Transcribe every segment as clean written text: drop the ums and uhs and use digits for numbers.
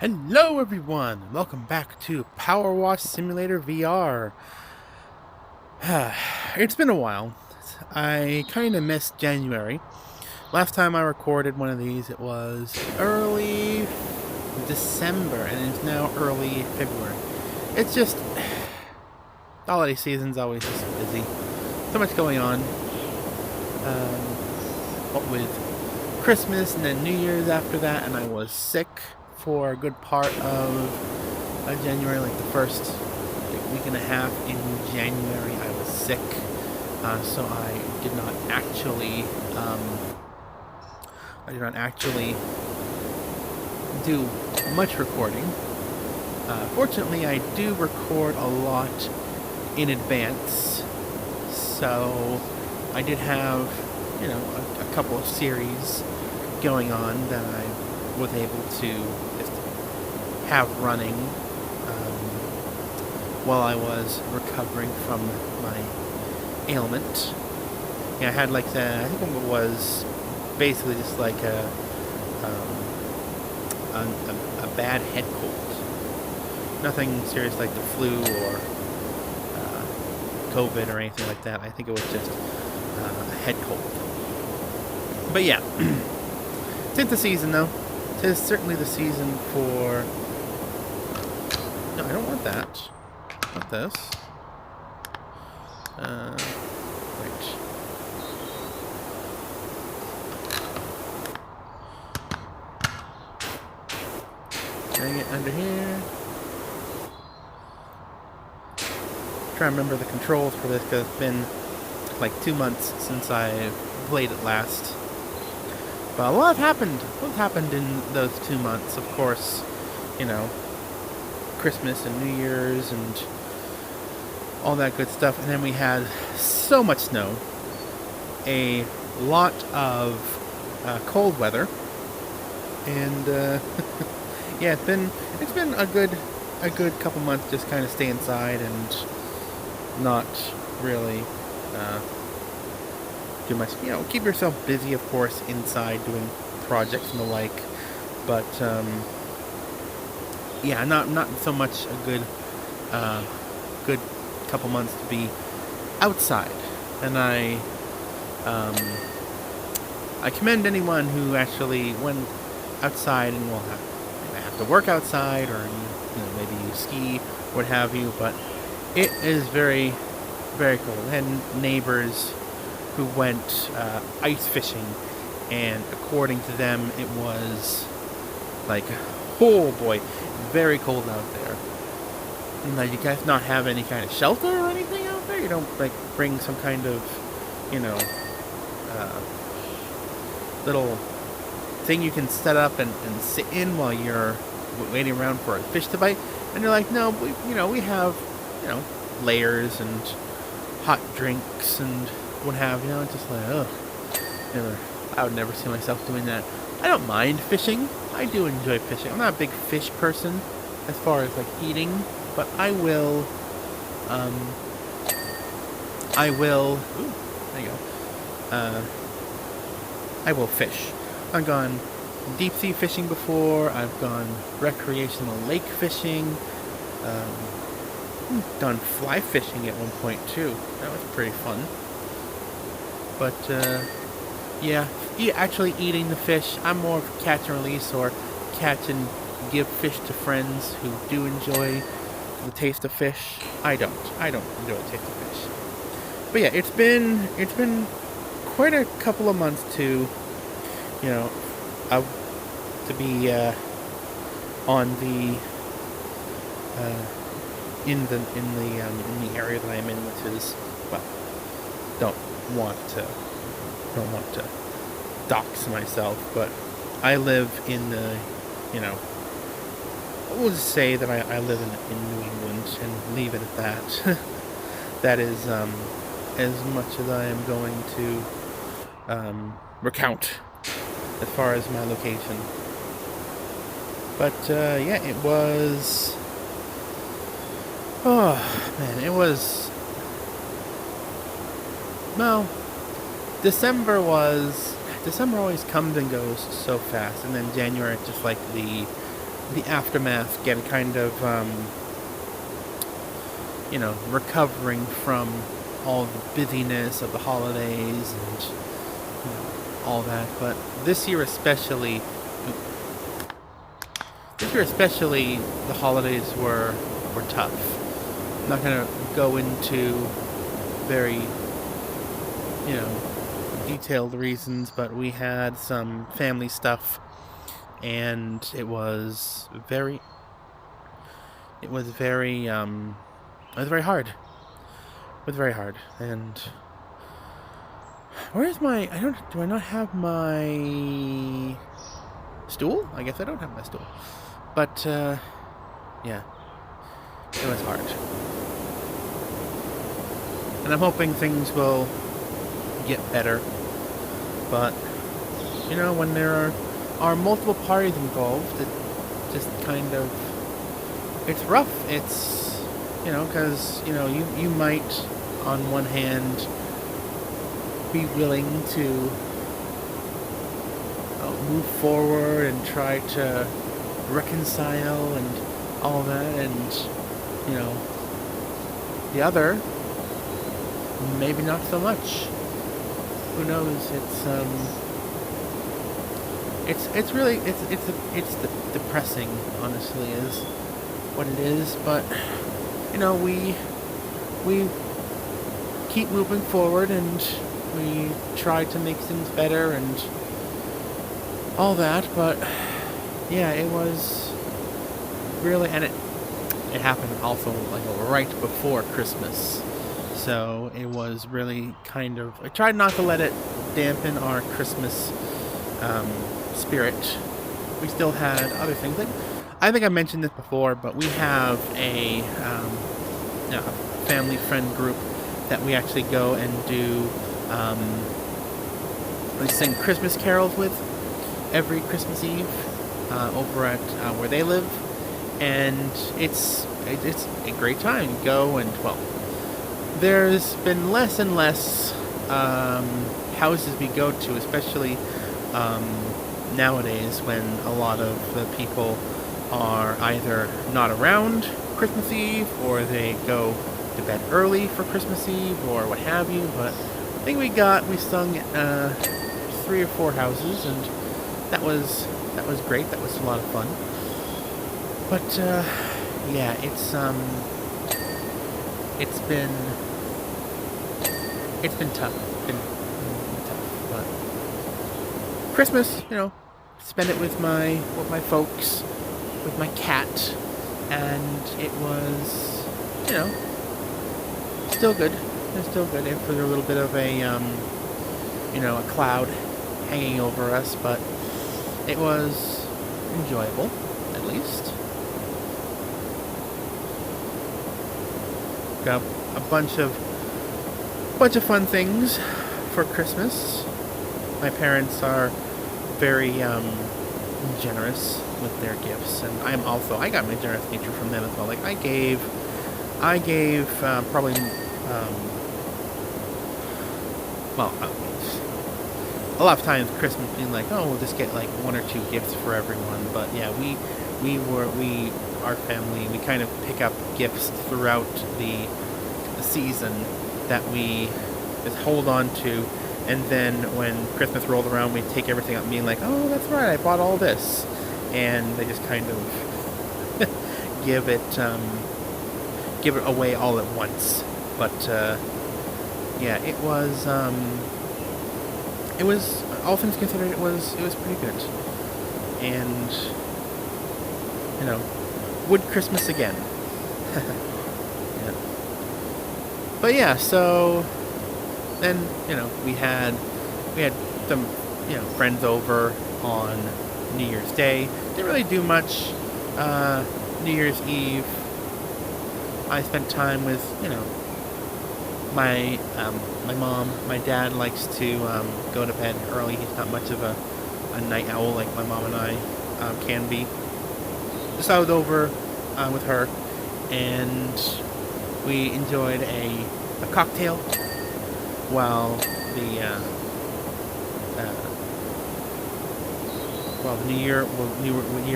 Hello everyone, welcome back to PowerWash Simulator VR. It's been a while. I kind of missed January. Last time I recorded one of these, it was early December, and it's now early February. It's just, the holiday season's always just busy. So much going on. What with Christmas and then New Year's after that, and I was sick for a good part of January, like the first week and a half in January. I was sick, so I did not actually do much recording. Fortunately, I do record a lot in advance, so I did have, a couple of series going on that I was able to just have running while I was recovering from my ailment. Yeah, I had I think it was basically just like a bad head cold. Nothing serious like the flu or COVID or anything like that. I think it was just a head cold. But yeah, it's the season though. It is certainly the season for... No, I don't want that. I want this. Right. Bring it under here. Try to remember the controls for this because it's been like 2 months since I played it last. But a lot happened. What happened in those 2 months? Of course, Christmas and New Year's and all that good stuff. And then we had so much snow, a lot of cold weather, and yeah, it's been a good couple months just kind of stay inside and not really do much. Keep yourself busy, of course, inside doing projects and the like. But yeah, not so much a good couple months to be outside. And I commend anyone who actually went outside and will have to work outside, or maybe you ski, what have you. But it is very, very cool. I had neighbors who went ice fishing, and according to them, it was like, oh boy, very cold out there. And you guys not have any kind of shelter or anything out there? You don't bring some kind of, little thing you can set up and sit in while you're waiting around for a fish to bite? And you're like, no, we have, layers and hot drinks and what have you. It's just like, I would never see myself doing that. I don't mind fishing. I do enjoy fishing. I'm not a big fish person as far as eating, but I will, ooh, there you go. I will fish. I've gone deep sea fishing before. I've gone recreational lake fishing. Done fly fishing at one point too. That was pretty fun. But yeah, actually eating the fish, I'm more of catch and release, or catch and give fish to friends who do enjoy the taste of fish. I don't enjoy the taste of fish. But yeah, it's been quite a couple of months to be on the in the area that I'm in, which is, well, don't want to dox myself, but I live in the, we'll just say that I live in New England and leave it at that. That is as much as I am going to recount as far as my location. But yeah, it was, oh man, it was, well, December always comes and goes so fast, and then January, just like the the aftermath, get kind of recovering from all the busyness of the holidays and all that. But this year especially, the holidays were tough. I'm not gonna go into very detailed reasons, but we had some family stuff, and it was very hard. It was very hard. And where's my? Do I not have my stool? I guess I don't have my stool. But yeah, it was hard. And I'm hoping things will get better. But when there are multiple parties involved, it just kind of, it's rough. It's because you might on one hand be willing to move forward and try to reconcile and all that, and the other maybe not so much. Who knows? It's really depressing, honestly, is what it is. But we keep moving forward, and we try to make things better and all that. But yeah, it was really, and it happened also like right before Christmas. So it was really kind of, I tried not to let it dampen our Christmas spirit. We still had other things. Like, I think I mentioned this before, but we have a family friend group that we actually go and do, we sing Christmas carols with every Christmas Eve over at where they live. And it's a great time. You go and, well, there's been less and less houses we go to, especially nowadays, when a lot of the people are either not around Christmas Eve, or they go to bed early for Christmas Eve, or what have you. But I think we sung 3 or 4 houses, and that was great. That was a lot of fun. But yeah, it's been tough. It's been tough. But Christmas, spend it with my folks, with my cat, and it was, still good. It's still good. And for a little bit of a a cloud hanging over us, but it was enjoyable, at least. Got a bunch of fun things for Christmas. My parents are very generous with their gifts, and I got my generous nature from them as well. Like I gave probably a lot of times Christmas being like, oh, we'll just get like 1 or 2 gifts for everyone. But yeah, our family, we kind of pick up gifts throughout the season that we just hold on to, and then when Christmas rolls around, we take everything up, being like, oh, that's right, I bought all this, and they just kind of give it away all at once. But yeah, it was all things considered, it was pretty good, and would Christmas again. Yeah. But yeah, so then we had some friends over on New Year's Day. Didn't really do much. New Year's Eve, I spent time with my mom. My dad likes to go to bed early. He's not much of a night owl like my mom and I can be. So I was over with her, and we enjoyed a cocktail while well, the New Year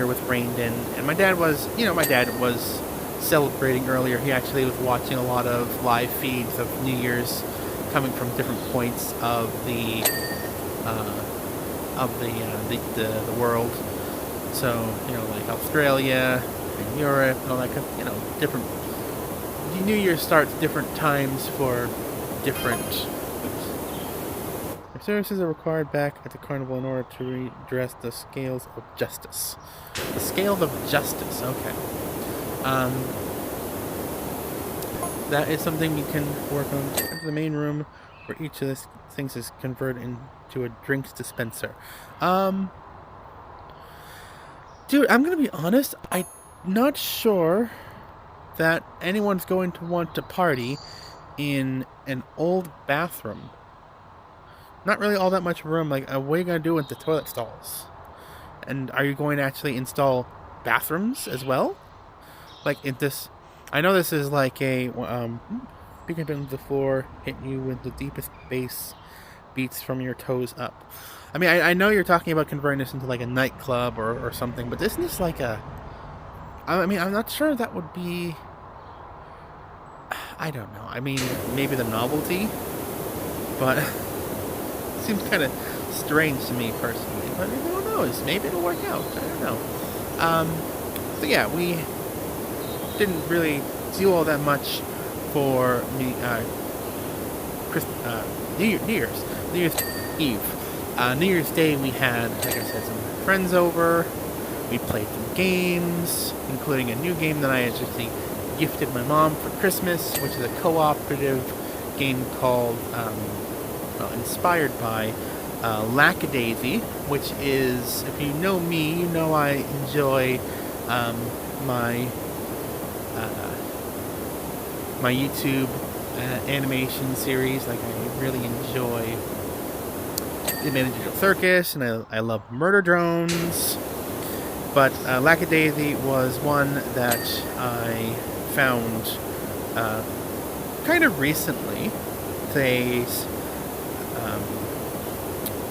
with rained in, and my dad was celebrating earlier. He actually was watching a lot of live feeds of New Year's coming from different points of the world. So like Australia and Europe and all that kind of, different. New Year starts different times for different. Oops. Services are required back at the carnival in order to redress the scales of justice. The scales of justice. Okay. That is something we can work on. Enter the main room where each of these things is converted into a drinks dispenser. Dude, I'm gonna be honest. I'm not sure that anyone's going to want to party in an old bathroom. Not really all that much room. Like, what are you going to do with the toilet stalls? And are you going to actually install bathrooms as well? Like, I know this is like a, beating up into the floor, hit you with the deepest bass beats from your toes up. I mean, I know you're talking about converting this into like a nightclub or something, but isn't this like I'm not sure that would be. I don't know. I mean, maybe the novelty, but it seems kind of strange to me personally. But who knows? Maybe it'll work out. I don't know. So yeah, we didn't really do all that much for New Year's Eve. New Year's Day, we had, like I said, some friends over. We played some games, including a new game that I actually gifted my mom for Christmas, which is a cooperative game called, inspired by Lackadaisy, which is, if you know me, you know I enjoy my YouTube animation series. Like, I really enjoy the Animated Digital Circus, and I love Murder Drones. But Lackadaisy was one that I found kind of recently.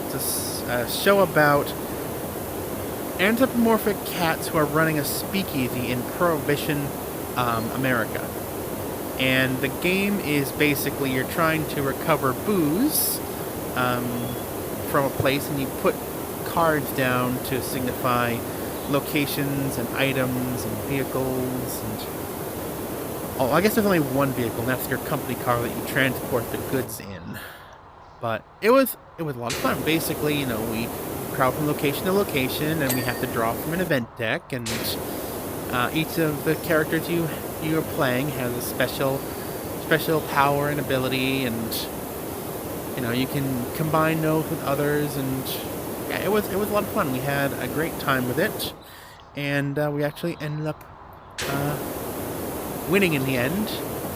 It's a show about anthropomorphic cats who are running a speakeasy in Prohibition America. And the game is basically you're trying to recover booze from a place, and you put cards down to signify locations and items and vehicles, and I guess there's only one vehicle, and that's your company car that you transport the goods in. But it was a lot of fun. Basically, we crowd from location to location, and we have to draw from an event deck, and each of the characters you are playing has a special power and ability, and you can combine those with others, and yeah, it was a lot of fun. We had a great time with it, and we actually ended up winning in the end.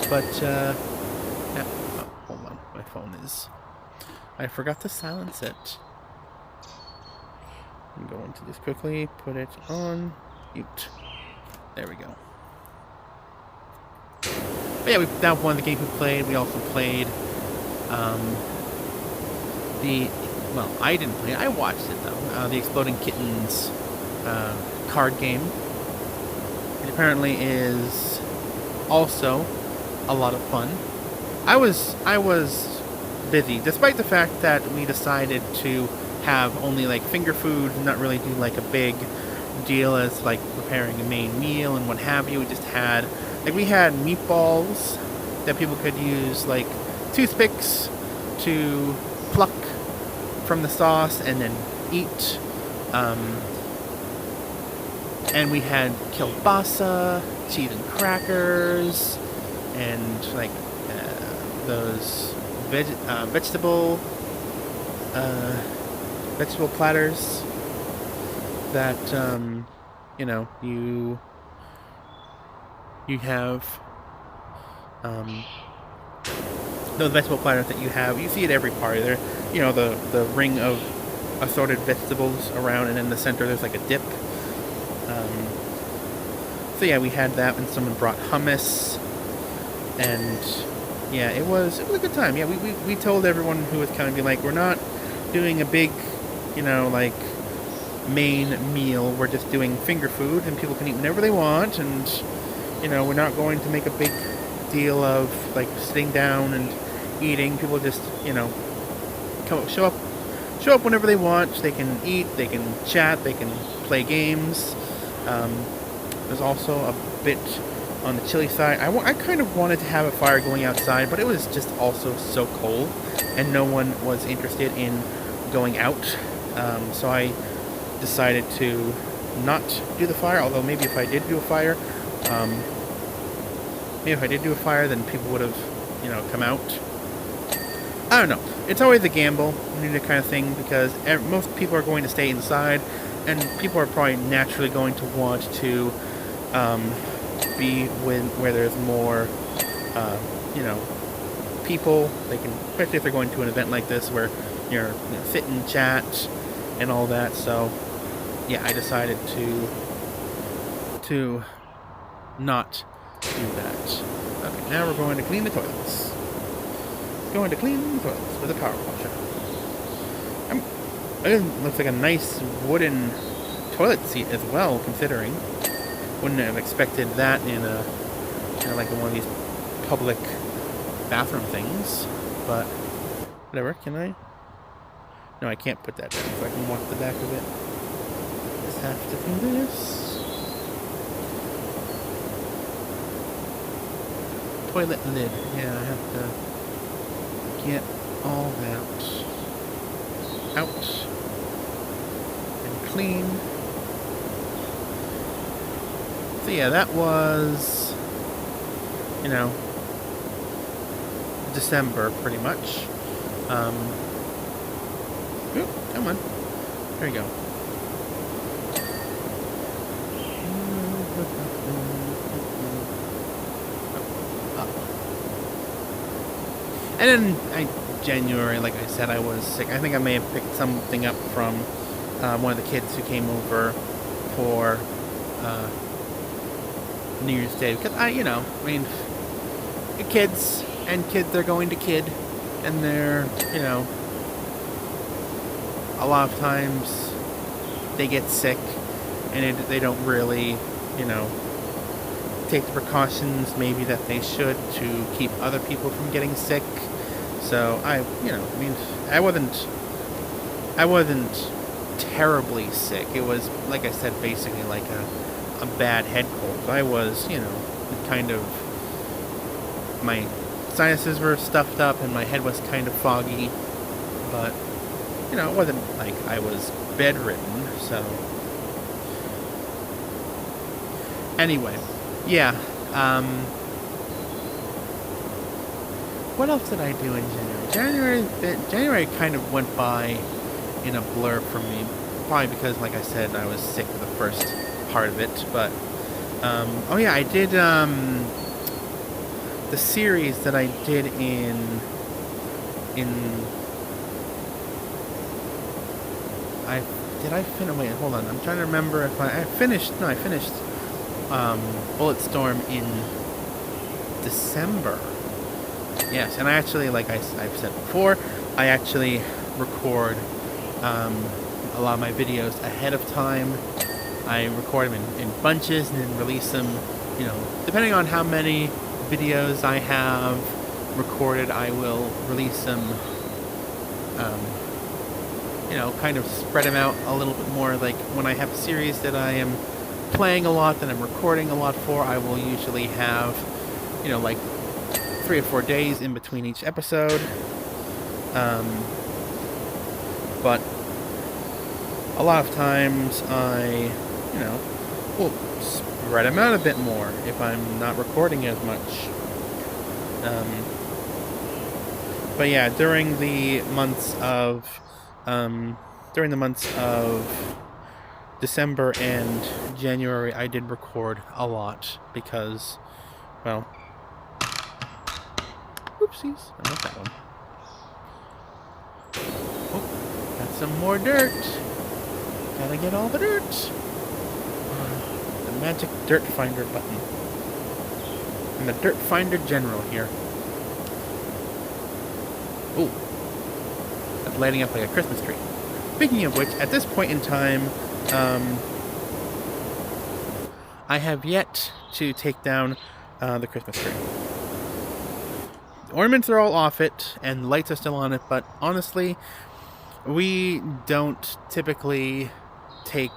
But yeah. Oh, hold on, my phone is. I forgot to silence it. I'm going to just quickly put it on mute. There we go. But yeah, that was one of the games we played. We also played I didn't play it. I watched it though. The Exploding Kittens card game. It apparently is also a lot of fun. I was busy, despite the fact that we decided to have only like finger food and not really do like a big deal as like preparing a main meal and what have you. We just had we had meatballs that people could use like toothpicks to pluck from the sauce and then eat. And we had kielbasa, cheese and crackers, and like those vegetable platters that you have those vegetable platters that you see at every party. There, the ring of assorted vegetables around, and in the center there's like a dip. So yeah, we had that, and someone brought hummus, and yeah, it was a good time. Yeah, we told everyone who was coming, be like, we're not doing a big, main meal. We're just doing finger food, and people can eat whenever they want, and we're not going to make a big deal of like sitting down and eating. People just show up whenever they want. They can eat, they can chat, they can play games. There's also a bit on the chilly side. I kind of wanted to have a fire going outside, but it was just also so cold, and no one was interested in going out. So I decided to not do the fire. Although maybe if I did do a fire, then people would have, come out. I don't know. It's always a gamble, kind of thing, because most people are going to stay inside, and people are probably naturally going to want to be where there's more, people. They can, especially if they're going to an event like this where you're sit and chat and all that. So, yeah, I decided to not do that. Okay, now we're going to clean the toilets. Going to clean the toilets with a power washer. It looks like a nice wooden toilet seat as well, considering. Wouldn't have expected that in a like one of these public bathroom things, but whatever. Can I? No, I can't put that down, so I can walk the back of it. Just have to do this. Toilet lid. Yeah, I have to get all that out and clean. So yeah, that was, December pretty much. Oop, come on. There you go. And then January, like I said, I was sick. I think I may have picked something up from one of the kids who came over for New Year's Day. Because kids are going to kid, and they're, a lot of times they get sick, and they don't really, take the precautions maybe that they should to keep other people from getting sick. So I wasn't terribly sick. It was, like I said, basically like a bad head cold. So I was, kind of, my sinuses were stuffed up and my head was kind of foggy, but it wasn't like I was bedridden. So anyway, yeah. What else did I do in January? January kind of went by in a blur for me. Probably because, like I said, I was sick for the first part of it. But, oh yeah, I did, the series that I did did I finish, wait, hold on. I'm trying to remember if I finished Bulletstorm in December. Yes, and I actually, like I've said before, I actually record a lot of my videos ahead of time. I record them in bunches and then release them, depending on how many videos I have recorded, I will release them, kind of spread them out a little bit more. Like when I have a series that I am playing a lot, that I'm recording a lot for, I will usually have, like 3 or 4 days in between each episode. But a lot of times I, will spread them out a bit more if I'm not recording as much. But yeah, during the months of December and January, I did record a lot because, well, oopsies, I missed that one. Oh, got some more dirt. Gotta get all the dirt. The magic dirt finder button. And the dirt finder general here. Ooh. That's lighting up like a Christmas tree. Speaking of which, at this point in time, I have yet to take down the Christmas tree. The ornaments are all off it, and the lights are still on it, but honestly, we don't typically take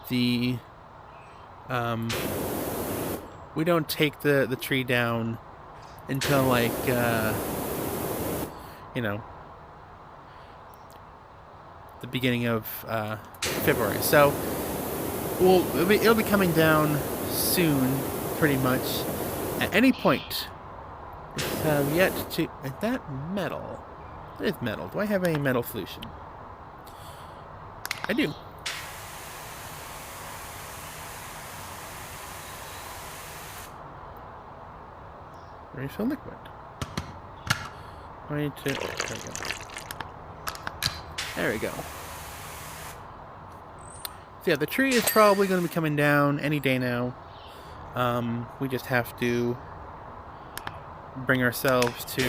the the tree down until like the beginning of February. So it'll be coming down soon, pretty much. At any point, have yet to. Is that metal? It is metal. Do I have a metal solution? I do. Refill liquid. I need to. There we go. There we go. So yeah, the tree is probably going to be coming down any day now. We just have to bring ourselves to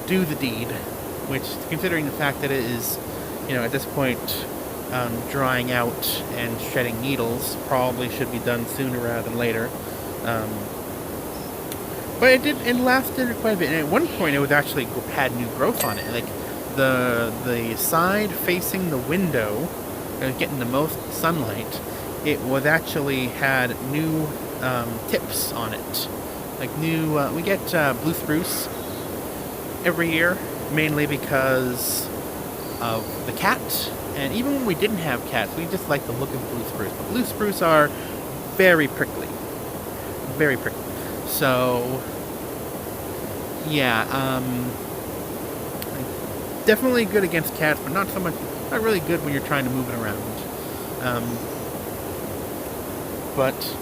do the deed, which, considering the fact that it is, at this point, drying out and shedding needles, probably should be done sooner rather than later. But it lasted quite a bit, and at one point it was actually had new growth on it. Like the side facing the window, getting the most sunlight, it was actually had new tips on it. Like new, we get blue spruce every year, mainly because of the cat. And even when we didn't have cats, we just like the look of blue spruce. But blue spruce are very prickly. Very prickly. So, yeah, definitely good against cats, but not so much, not really good when you're trying to move it around. But,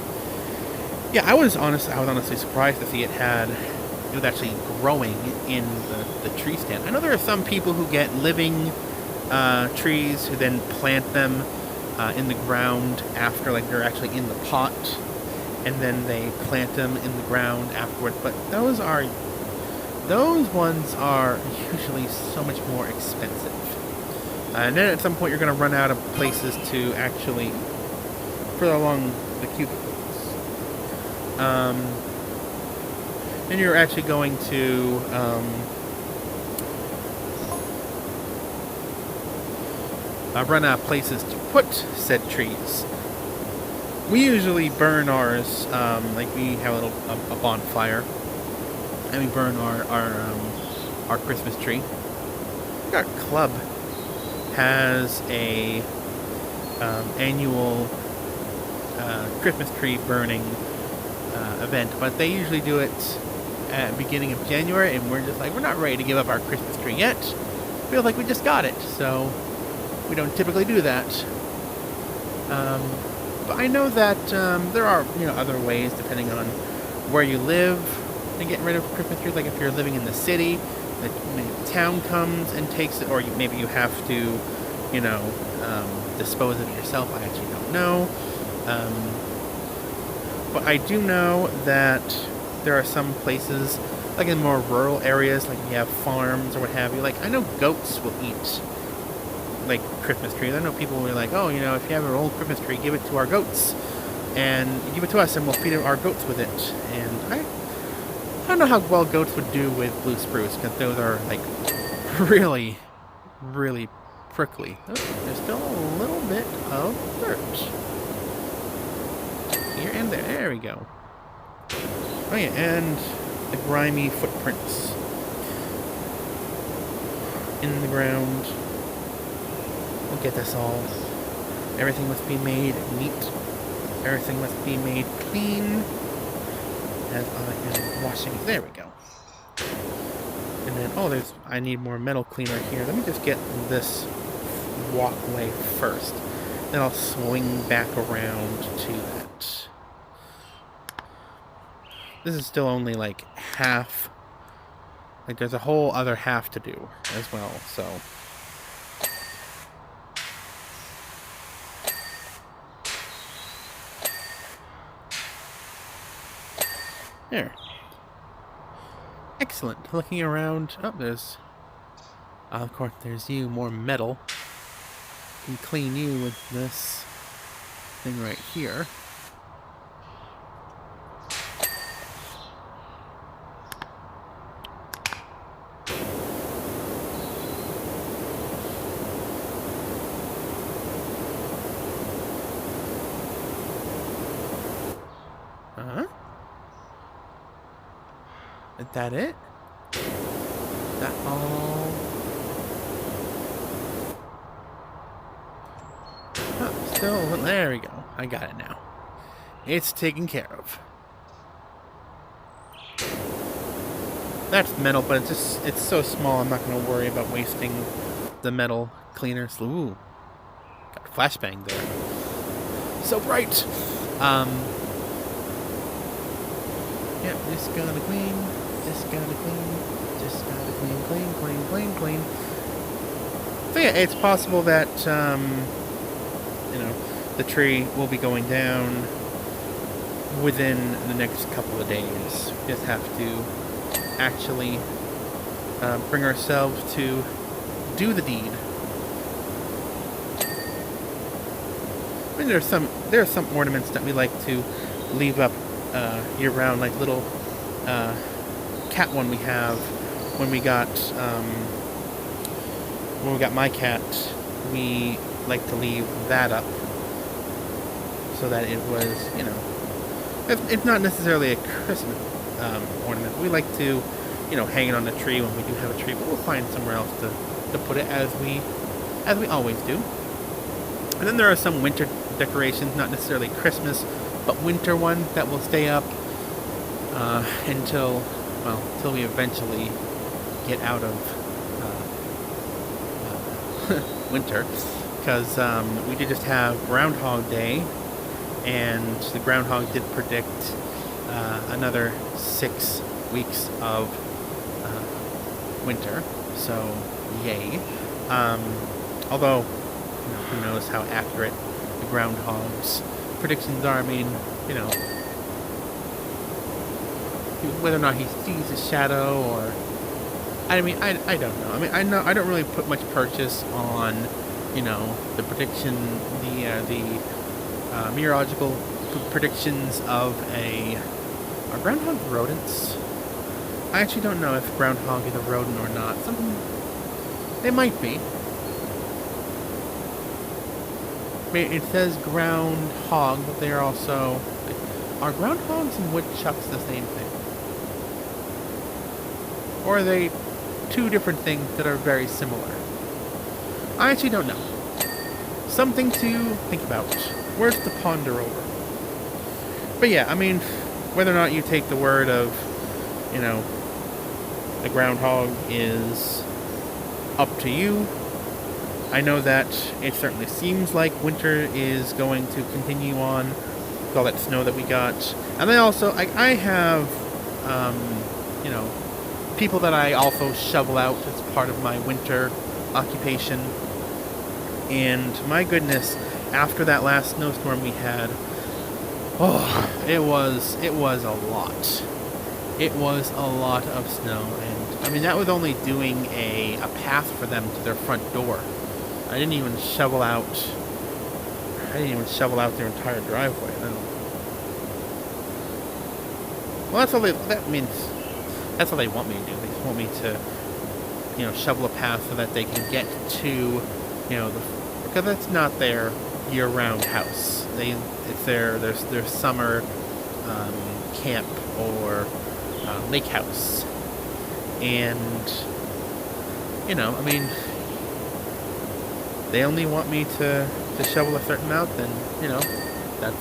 yeah, I was honestly surprised to see it was actually growing in the tree stand. I know there are some people who get living trees who then plant them in the ground after, like, they're actually in the pot, and then they plant them in the ground afterward. But those ones are usually so much more expensive. And then at some point you're going to run out of places to actually put along the cubicles. Then you're actually going to run out of places to put said trees. We usually burn ours, like we have a bonfire, and we burn our Christmas tree. Our club has a annual Christmas tree burning event, but they usually do it at the beginning of January, and we're just like, we're not ready to give up our Christmas tree yet. Feel like we just got it, so we don't typically do that. But I know that there are other ways, depending on where you live, to get rid of Christmas trees. Like if you're living in the city, the town comes and takes it, or maybe you have to dispose of it yourself. I actually don't know. But I do know that there are some places, like in more rural areas, like you have farms or what have you. Like I know goats will eat like Christmas trees. I know people were like, oh, if you have an old Christmas tree, give it to our goats, and give it to us, and we'll feed our goats with it. And I don't know how well goats would do with blue spruce, because those are like really, really prickly. Oh, there's still a little bit of dirt here and there. There we go. Oh yeah, and the grimy footprints in the ground. We'll get this all. Everything must be made neat. Everything must be made clean. As I am washing it. There we go. And then, I need more metal cleaner here. Let me just get this walkway first. Then I'll swing back around to that. This is still only like half. Like there's a whole other half to do as well, so. There. Excellent. Looking around. Oh, of course, there's you. More metal. can clean you with this thing right here. Is that it? Is that all? Oh, still, there we go. I got it now. It's taken care of. That's metal, but it's so small I'm not going to worry about wasting the metal cleaners. Ooh. Got a flashbang there. So bright! Yeah, just gotta clean, just gotta clean, just gotta clean, clean, clean, clean, clean. So yeah, it's possible that, you know, the tree will be going down within the next couple of days. Just have to actually bring ourselves to do the deed. I mean, there are some ornaments that we like to leave up year-round, like little cat one we have when we got my cat. We like to leave that up so that it was, you know, it's not necessarily a Christmas ornament. We like to, you know, hang it on the tree when we do have a tree, but we'll find somewhere else to put it as we always do. And then there are some winter decorations, not necessarily Christmas, but winter ones that will stay up until we eventually get out of winter, because we did just have Groundhog Day, and the groundhog did predict another 6 weeks of winter, so yay. Although, you know, who knows how accurate the groundhog's predictions are. I mean, you know, whether or not he sees a shadow, or I mean, I don't know. I mean, I don't really put much purchase on, you know, the prediction, the meteorological predictions of are groundhog rodents? I actually don't know if groundhog is a rodent or not. They might be. I mean, it says groundhog, but they are also, are groundhogs and woodchucks the same thing? Or are they two different things that are very similar? I actually don't know. Something to think about. Words to ponder over. But yeah, I mean, whether or not you take the word of, you know, the groundhog is up to you. I know that it certainly seems like winter is going to continue on with all that snow that we got. And then also, I have, you know, people that I also shovel out as part of my winter occupation. And my goodness, after that last snowstorm we had, oh, it was a lot. It was a lot of snow, and I mean that was only doing a path for them to their front door. I didn't even shovel out their entire driveway. Well, that's all they want me to do. They just want me to, you know, shovel a path so that they can get to, you know, because that's not their year-round house. It's their summer camp or lake house. And, you know, I mean, they only want me to shovel a certain amount, then, you know, that's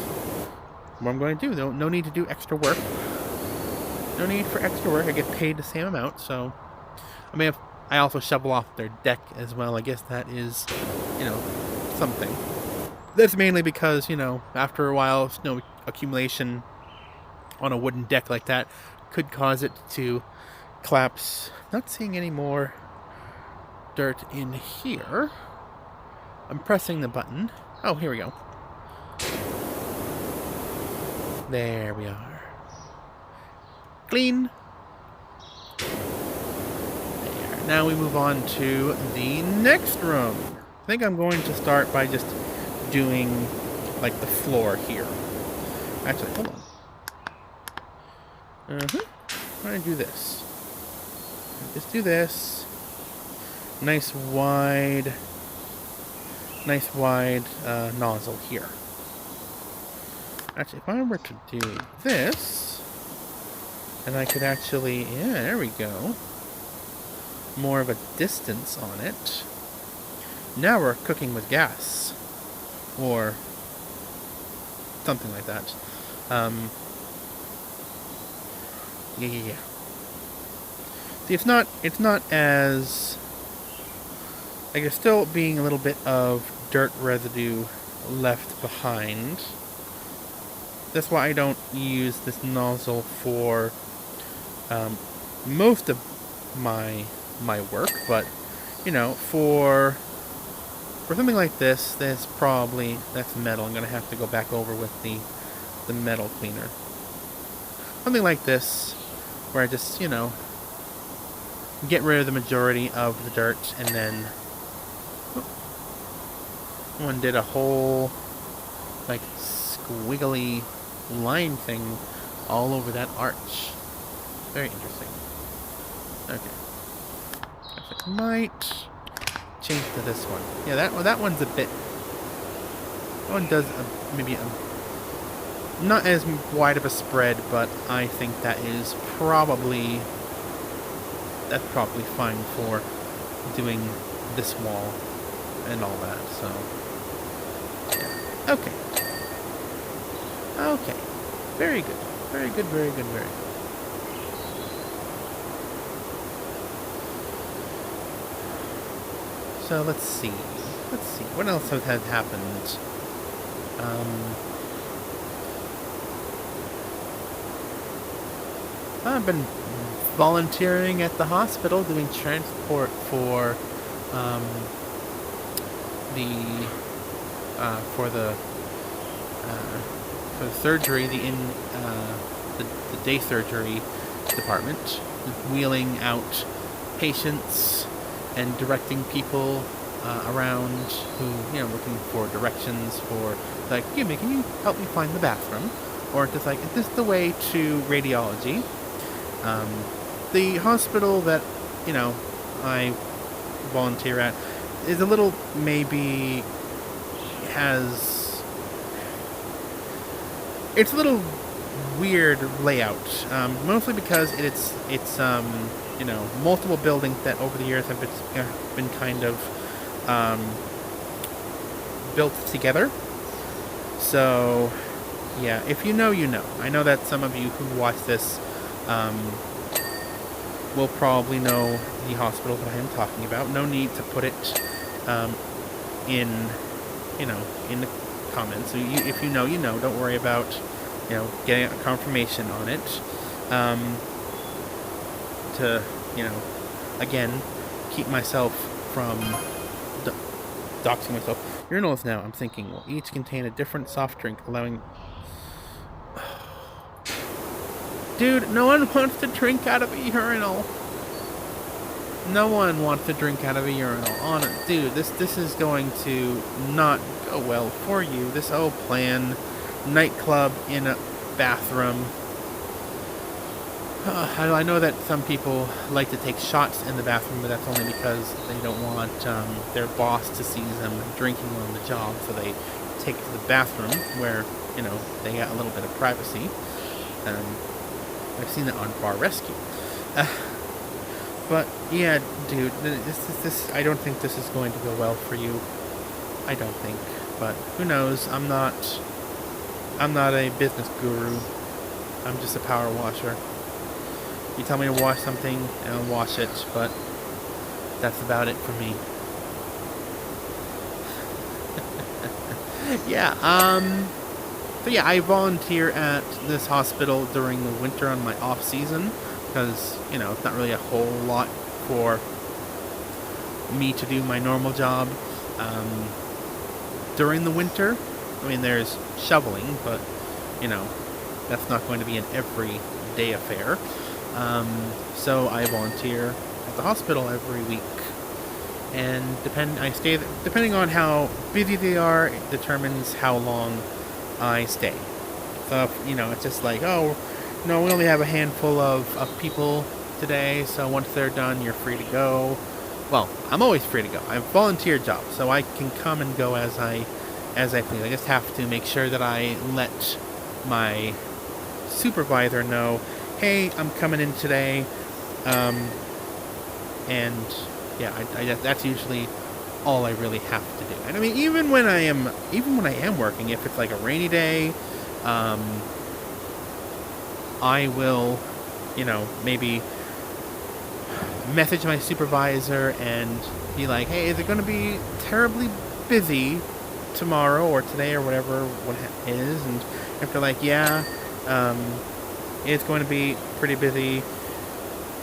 what I'm going to do. No need to do extra work. No need for extra work. I get paid the same amount, so I mean, if I also shovel off their deck as well, I guess that is, you know, something. That's mainly because, you know, after a while, snow accumulation on a wooden deck like that could cause it to collapse. Not seeing any more dirt in here. I'm pressing the button. Oh, here we go. There we are. Clean. There. Now we move on to the next room. I think I'm going to start by just doing, like, the floor here. Actually, hold on. I'm going to do this. Just do this. Nice wide nozzle here. Actually, if I were to do this, and I could actually, yeah, there we go. More of a distance on it. Now we're cooking with gas. Or something like that. Yeah. See, it's not as, like, there's still being a little bit of dirt residue left behind. That's why I don't use this nozzle for most of my work, but you know, for something like this, that's metal. I'm gonna have to go back over with the metal cleaner. Something like this, where I just, you know, get rid of the majority of the dirt, and then one did a whole, like, squiggly line thing all over that arch. Very interesting. Okay. I might change to this one. Yeah, that one's a bit. That one does maybe not as wide of a spread, but I think that's probably fine for doing this wall and all that. So yeah. Okay. Very good. Very good. So let's see. What else has happened? I've been volunteering at the hospital doing transport for the surgery, the day surgery department, wheeling out patients and directing people around who, you know, looking for directions for, like, can you help me find the bathroom? Or just like, is this the way to radiology? The hospital that, you know, I volunteer at is a little, maybe it's a little weird layout, mostly because it's you know, multiple buildings that over the years have been kind of built together. So yeah, if you know, you know. I know that some of you who watch this will probably know the hospital that I am talking about. No need to put it in, you know, in the comments. So if you know, you know. Don't worry about, you know, getting a confirmation on it. To, you know, again, keep myself from doxing myself. Urinals now, I'm thinking, will each contain a different soft drink, allowing... Dude, no one wants to drink out of a urinal. No one wants to drink out of a urinal. Dude, this is going to not go well for you. This whole plan, nightclub in a bathroom. I know that some people like to take shots in the bathroom, but that's only because they don't want their boss to see them drinking on the job, so they take to the bathroom where, you know, they got a little bit of privacy. I've seen it on Bar Rescue. But yeah, dude, this I don't think this is going to go well for you. I don't think, but who knows? I'm not a business guru. I'm just a power washer. You tell me to wash something, and I'll wash it, but that's about it for me. Yeah, so yeah, I volunteer at this hospital during the winter on my off season, because, you know, it's not really a whole lot for me to do my normal job. During the winter, I mean, there's shoveling, but, you know, that's not going to be an everyday affair. So I volunteer at the hospital every week. and depending on how busy they are, it determines how long I stay. So it's just like, oh, no, we only have a handful of people today, so once they're done, you're free to go. Well, I'm always free to go. I have a volunteer job, so I can come and go as I please. I just have to make sure that I let my supervisor know, hey, I'm coming in today, and yeah, that's usually all I really have to do. And I mean, even when I am working, if it's like a rainy day, I will, maybe message my supervisor and be like, hey, is it going to be terribly busy tomorrow or today or whatever it is? And if they're like, yeah, it's going to be pretty busy,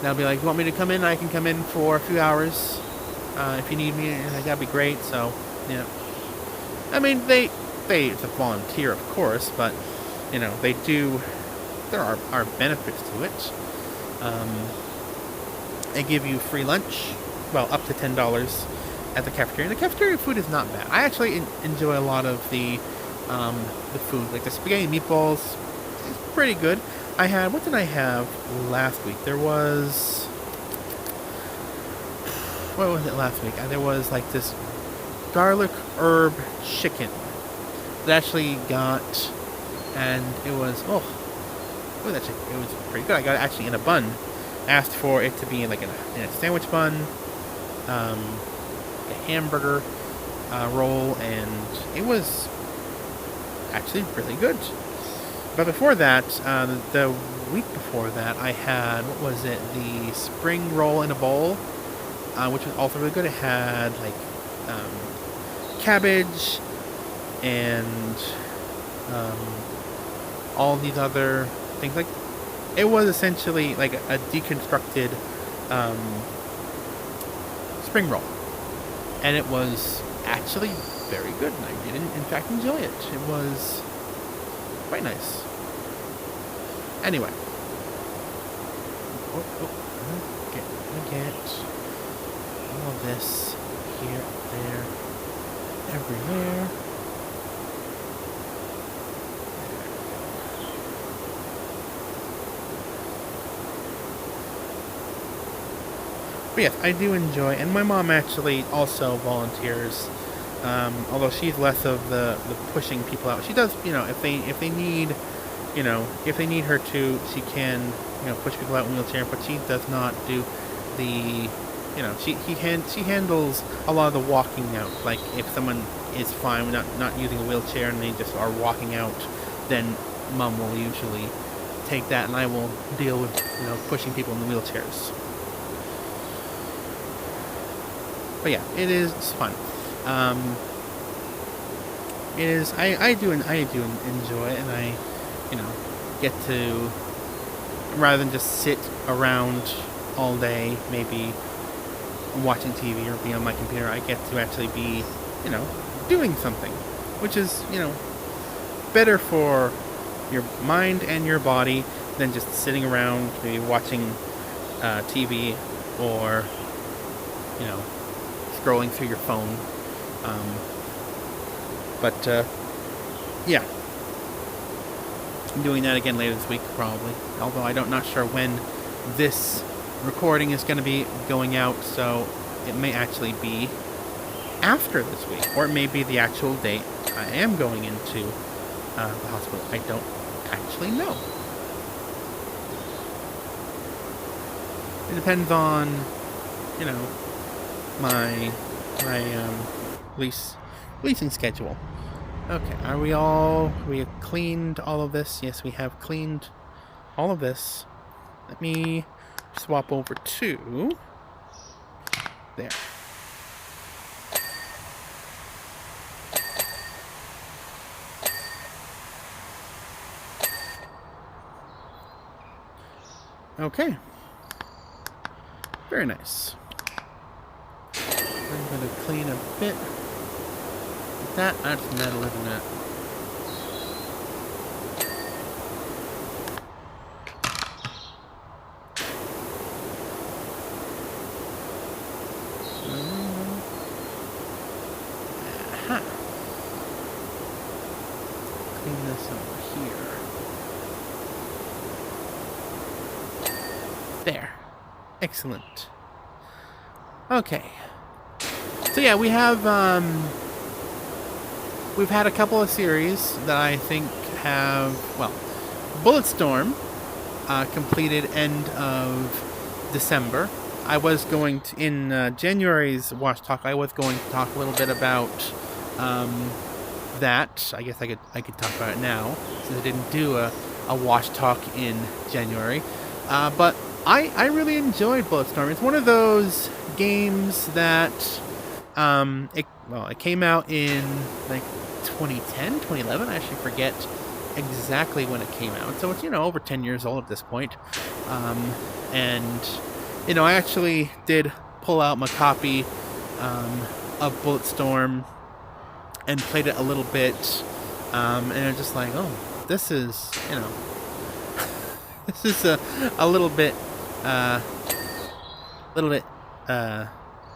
they'll be like, you want me to come in? I can come in for a few hours if you need me. Like, that'd be great. So, I mean, it's a volunteer, of course, but they do. There are benefits to it. They give you free lunch, well, up to $10 at the cafeteria. And the cafeteria food is not bad. I actually enjoy a lot of the food, like the spaghetti and meatballs. It's pretty good. What did I have last week? What was it last week? There was like this garlic herb chicken that I actually got, and it was, it was pretty good. I got it actually in a bun. Asked for it to be like in a sandwich bun, a hamburger roll, and it was actually really good. But before that, the week before that, I had, the spring roll in a bowl, which was also really good. It had like cabbage and all these other things. Like, it was essentially like a deconstructed spring roll, and it was actually very good, and I did in fact enjoy it. It was quite nice. Anyway, get all of this here, there, everywhere. But yes, I do enjoy, and my mom actually also volunteers. Although she's less of the pushing people out. She does, if they need, if they need her to, she can, push people out in a wheelchair. But she does not do the, she handles a lot of the walking out. Like, if someone is fine with not using a wheelchair and they just are walking out, then mom will usually take that, and I will deal with, pushing people in the wheelchairs. But yeah, it is fun. It is. I do enjoy it, and I, get to, rather than just sit around all day, maybe watching TV or be on my computer, I get to actually be, doing something, which is, better for your mind and your body than just sitting around, maybe watching TV or, scrolling through your phone. Yeah. I'm doing that again later this week, probably. Although I'm not sure when this recording is going to be going out, so it may actually be after this week, or it may be the actual date I am going into the hospital. I don't actually know. It depends on, my leasing schedule. Okay, we have cleaned all of this? Yes, we have cleaned all of this. Let me swap over to there. Okay. Very nice. I'm going to clean a bit. That's metal, isn't it? Excellent. Okay. So yeah, we've had a couple of series that I think have, well, Bulletstorm completed end of December. I was going to, in January's Wash Talk, I was going to talk a little bit about that. I guess I could talk about it now, since I didn't do a Wash Talk in January. But I really enjoyed Bulletstorm. It's one of those games that it came out in like 2010, 2011. I actually forget exactly when it came out. So it's over 10 years old at this point. And I actually did pull out my copy of Bulletstorm and played it a little bit. And I'm just like, oh, this is this is a little bit well,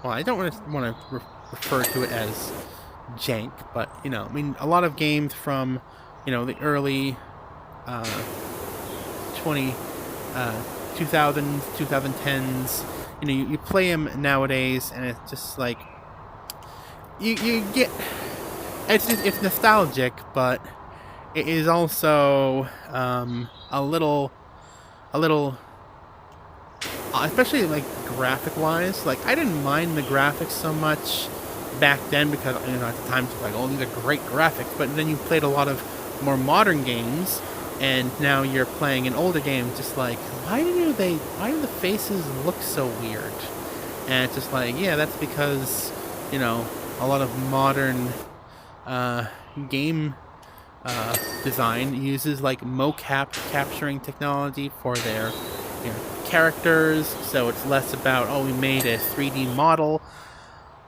I don't want to refer to it as jank, but a lot of games from the early 2000s, 2010s, you play them nowadays, and it's just like you get it's nostalgic, but it is also a little especially like graphic wise. Like, I didn't mind the graphics so much back then, because at the time it's like, oh, these are great graphics. But then you played a lot of more modern games, and now you're playing an older game, just like, why do the faces look so weird? And it's just like, yeah, that's because a lot of modern game design uses like mocap capturing technology for their characters, so it's less about, oh, we made a 3D model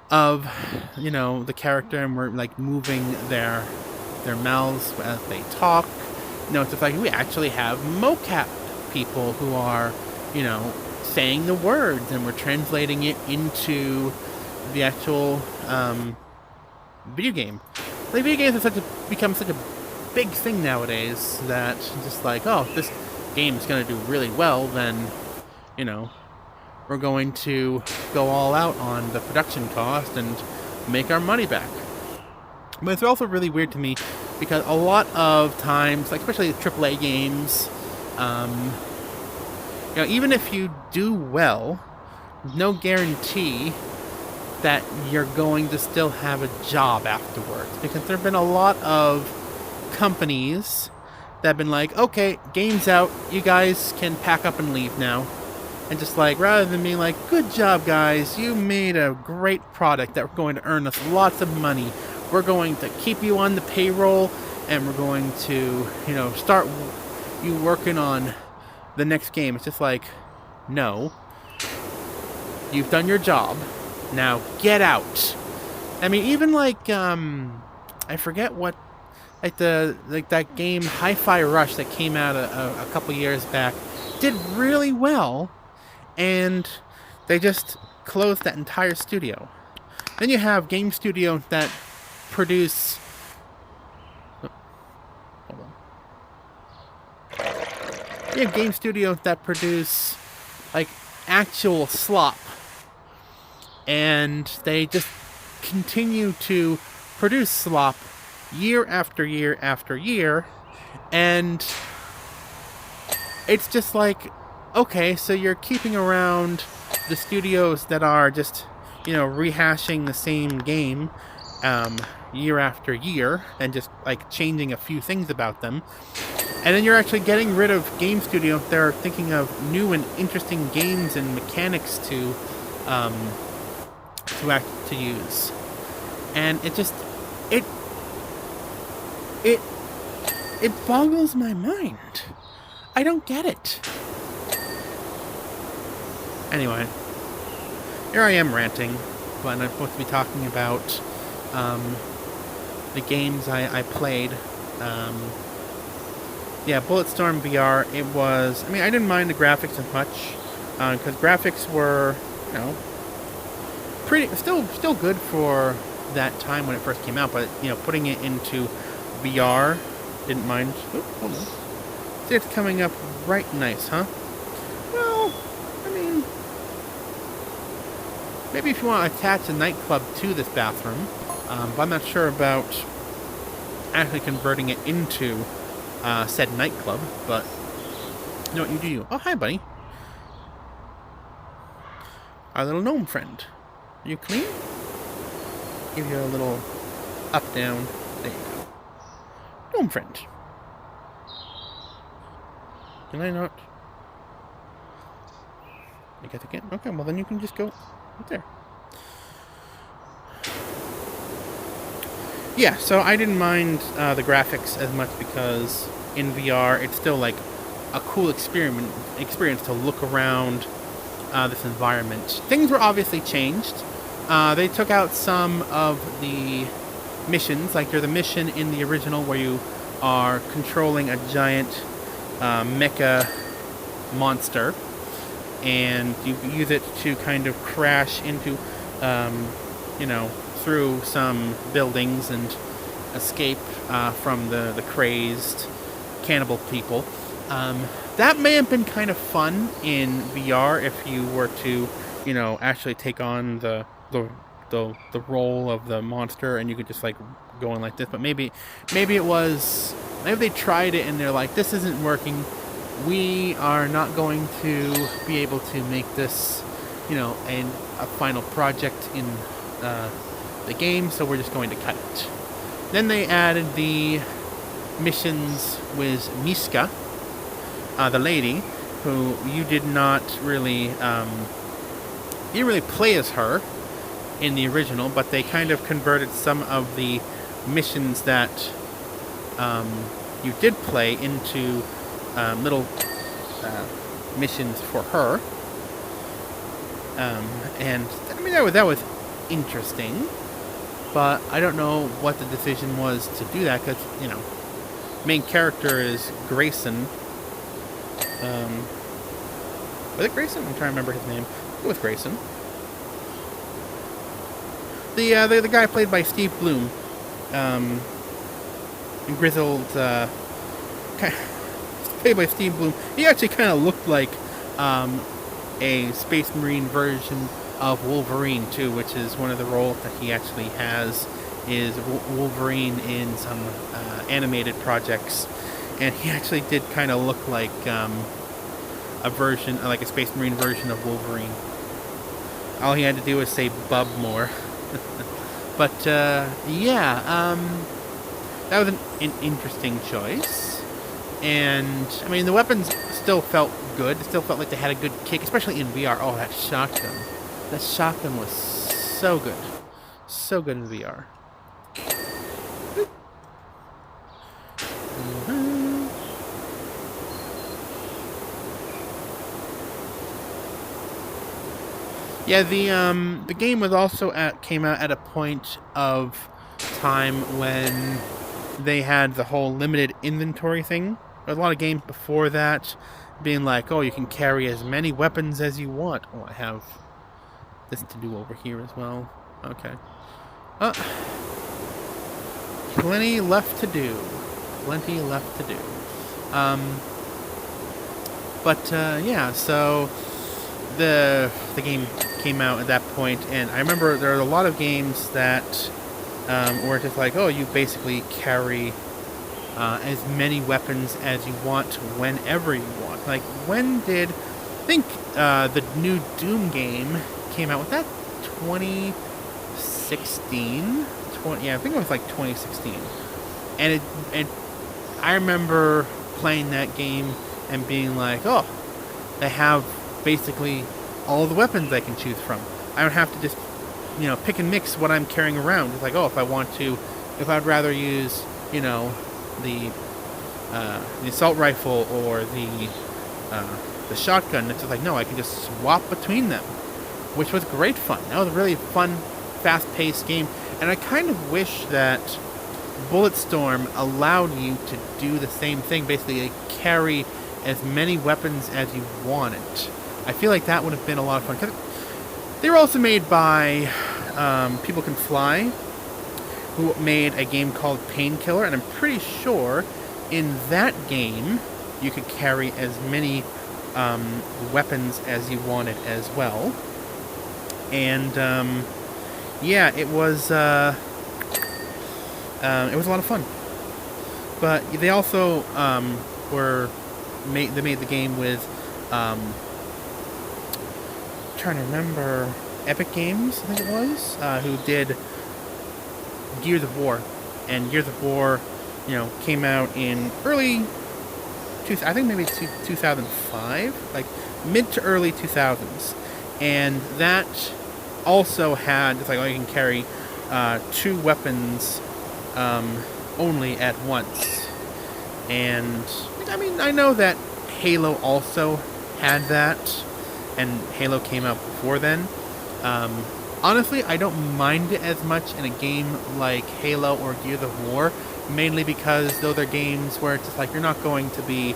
of the character, and we're like moving their mouths as they talk. It's just like, we actually have mocap people who are saying the words, and we're translating it into the actual video game. Like, video games have become such a big thing nowadays that just like, oh, if this game's gonna do really well, then we're going to go all out on the production cost and make our money back. But it's also really weird to me, because a lot of times, like especially AAA games, even if you do well, no guarantee that you're going to still have a job afterwards, because there have been a lot of companies that have been like, okay, game's out, you guys can pack up and leave now. And just like, rather than being like, good job guys, you made a great product that we're going to earn us lots of money, we're going to keep you on the payroll, and we're going to start you working on the next game. It's just like, no, you've done your job, now get out. I mean, even like I forget what, like that game Hi-Fi Rush that came out a couple years back did really well, and they just closed that entire studio. Then you have game studios that produce game studios that produce like actual slop, and they just continue to produce slop year after year after year, and it's just like, okay, so you're keeping around the studios that are just rehashing the same game year after year, and just like changing a few things about them, and then you're actually getting rid of game studios that are thinking of new and interesting games and mechanics to use. And it just it boggles my mind. I don't get it. Anyway, here I am ranting, but I'm supposed to be talking about the games I played. Bulletstorm VR, it was, I didn't mind the graphics as much, because graphics were, pretty, still good for that time when it first came out, but, putting it into VR, didn't mind. Oh, hold on. See, it's coming up right nice, huh? Well, maybe if you want to attach a nightclub to this bathroom, but I'm not sure about actually converting it into said nightclub. But you know what, you do you. Oh, hi, buddy. Our little gnome friend. Are you clean? Give you a little up, down. There you go. Gnome friend. Can I not? I guess I can't. Okay, well then you can just go right there. Yeah, so I didn't mind the graphics as much because in VR it's still like a cool experience to look around this environment. Things were obviously changed. They took out some of the missions, like there's a mission in the original where you are controlling a giant mecha monster, and you use it to kind of crash into, through some buildings and escape from the crazed cannibal people. That may have been kind of fun in VR if you were to, actually take on the role of the monster and you could just like go in like this. But maybe they tried it and they're like, this isn't working. We are not going to be able to make this, a final project in the game, so we're just going to cut it. Then they added the missions with Miska, the lady, who you did not really, you didn't really play as her in the original, but they kind of converted some of the missions that you did play into little missions for her. And I mean, that was interesting, but I don't know what the decision was to do that because, main character is Grayson. Was it Grayson? I'm trying to remember his name. It was Grayson. The guy played by Steve Bloom, grizzled, played by Steve Bloom. He actually kind of looked like a Space Marine version of Wolverine too, which is one of the roles that he actually has, is Wolverine in some animated projects, and he actually did kind of look like a version, like a Space Marine version of Wolverine. All he had to do was say "bub" more. But that was an interesting choice. And I mean, the weapons still felt good. It still felt like they had a good kick, especially in VR. Oh, that shotgun! That shotgun was so good, so good in VR. Yeah, the game was also came out at a point of time when they had the whole limited inventory thing. There was a lot of games before that being like, oh, you can carry as many weapons as you want. Oh, I have this to do over here as well. Okay. Plenty left to do. Plenty left to do. So the game came out at that point, and I remember there were a lot of games that were just like, oh, you basically carry as many weapons as you want whenever you want. Like, when did... I think the new Doom game came out. Was that 2016? I think it was like 2016. And I remember playing that game and being like, oh, they have basically all the weapons I can choose from. I don't have to just, pick and mix what I'm carrying around. It's like, oh, if I'd rather use, the assault rifle or the shotgun, it's just like, no, I can just swap between them, which was great fun. That was a really fun, fast-paced game, and I kind of wish that Bulletstorm allowed you to do the same thing, basically carry as many weapons as you wanted. I feel like that would have been a lot of fun. 'Cause they were also made by People Can Fly, who made a game called Painkiller, and I'm pretty sure in that game you could carry as many weapons as you wanted as well. And yeah, it was a lot of fun. But they also they made the game with trying to remember, Epic Games, I think it was, who did Gears of War. And Gears of War, came out in I think maybe 2005, like mid to early 2000s. And that also had, it's like, you can carry 2 weapons only at once. And I mean, I know that Halo also had that, and Halo came out before then. Honestly, I don't mind it as much in a game like Halo or Gears of War, mainly because those are games where it's just like you're not going to be,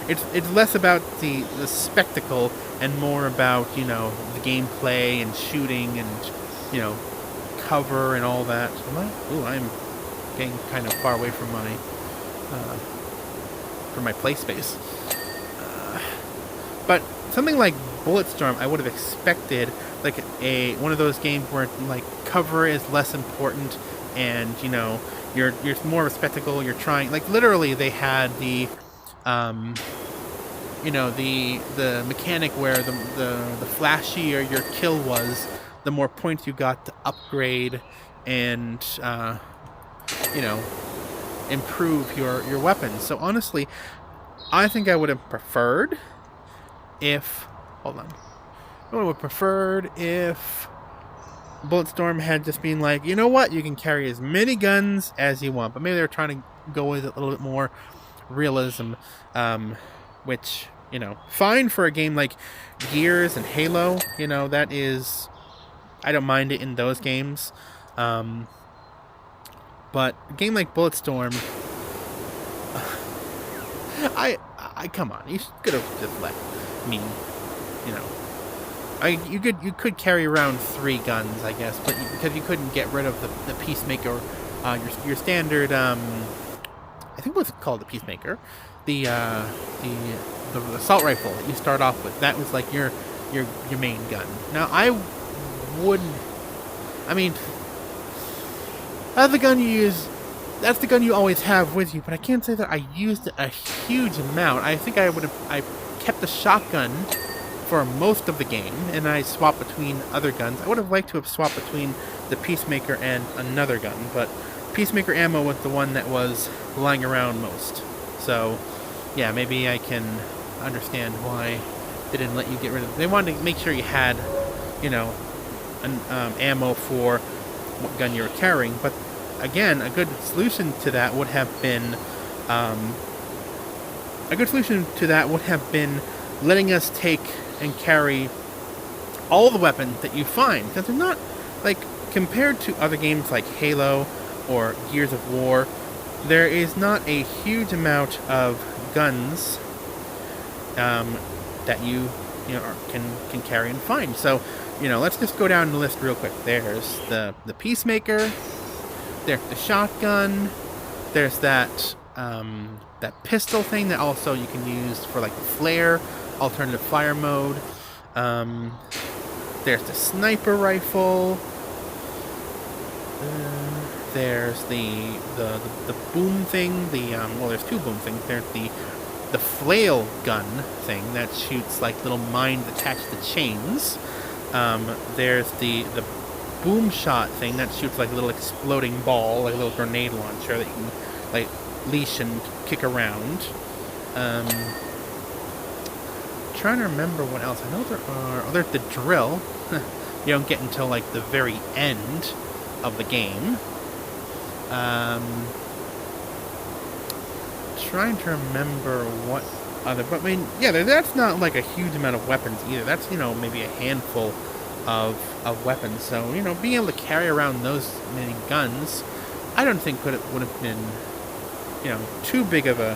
it's less about the spectacle and more about, the gameplay and shooting and, cover and all that. I'm getting kind of far away from my play space. But something like Bulletstorm, I would have expected like one of those games where like cover is less important, and you're more of a spectacle. You're trying, like, literally they had the the mechanic where the flashier your kill was, the more points you got to upgrade and improve your weapons. So honestly, I think I would have preferred if Bulletstorm had just been like, you know what, you can carry as many guns as you want. But maybe they were trying to go with a little bit more realism, which, fine for a game like Gears and Halo. That is, I don't mind it in those games. But a game like Bulletstorm, I come on, you could have just let me, you could carry around 3 guns, I guess, but because you couldn't get rid of the Peacemaker, your standard, I think it was called the Peacemaker, the assault rifle that you start off with. That was like your main gun. Now that's the gun you use. That's the gun you always have with you, but I can't say that I used it a huge amount. I think I kept the shotgun for most of the game, and I swapped between other guns. I would have liked to have swapped between the Peacemaker and another gun, but Peacemaker ammo was the one that was lying around most. So, yeah, maybe I can understand why they didn't let you get rid of it. They wanted to make sure you had, ammo for what gun you were carrying, but again, a good solution to that would have been letting us take and carry all the weapons that you find, because they're not, like, compared to other games like Halo or Gears of War, there is not a huge amount of guns that you can carry and find. So, let's just go down the list real quick. There's the Peacemaker, there's the shotgun, there's that pistol thing that also you can use for like the flare, alternative fire mode. There's the sniper rifle. There's the boom thing. There's 2 boom things. There's the flail gun thing that shoots like little mines attached to chains. There's the boom shot thing that shoots like a little exploding ball, like a little grenade launcher that you can like leash and kick around. Trying to remember what else. I know there's the drill. You don't get until like the very end of the game. Trying to remember what other, but I mean, yeah, that's not like a huge amount of weapons either. That's, maybe a handful of weapons. So, being able to carry around those many guns, I don't think would have been, too big of a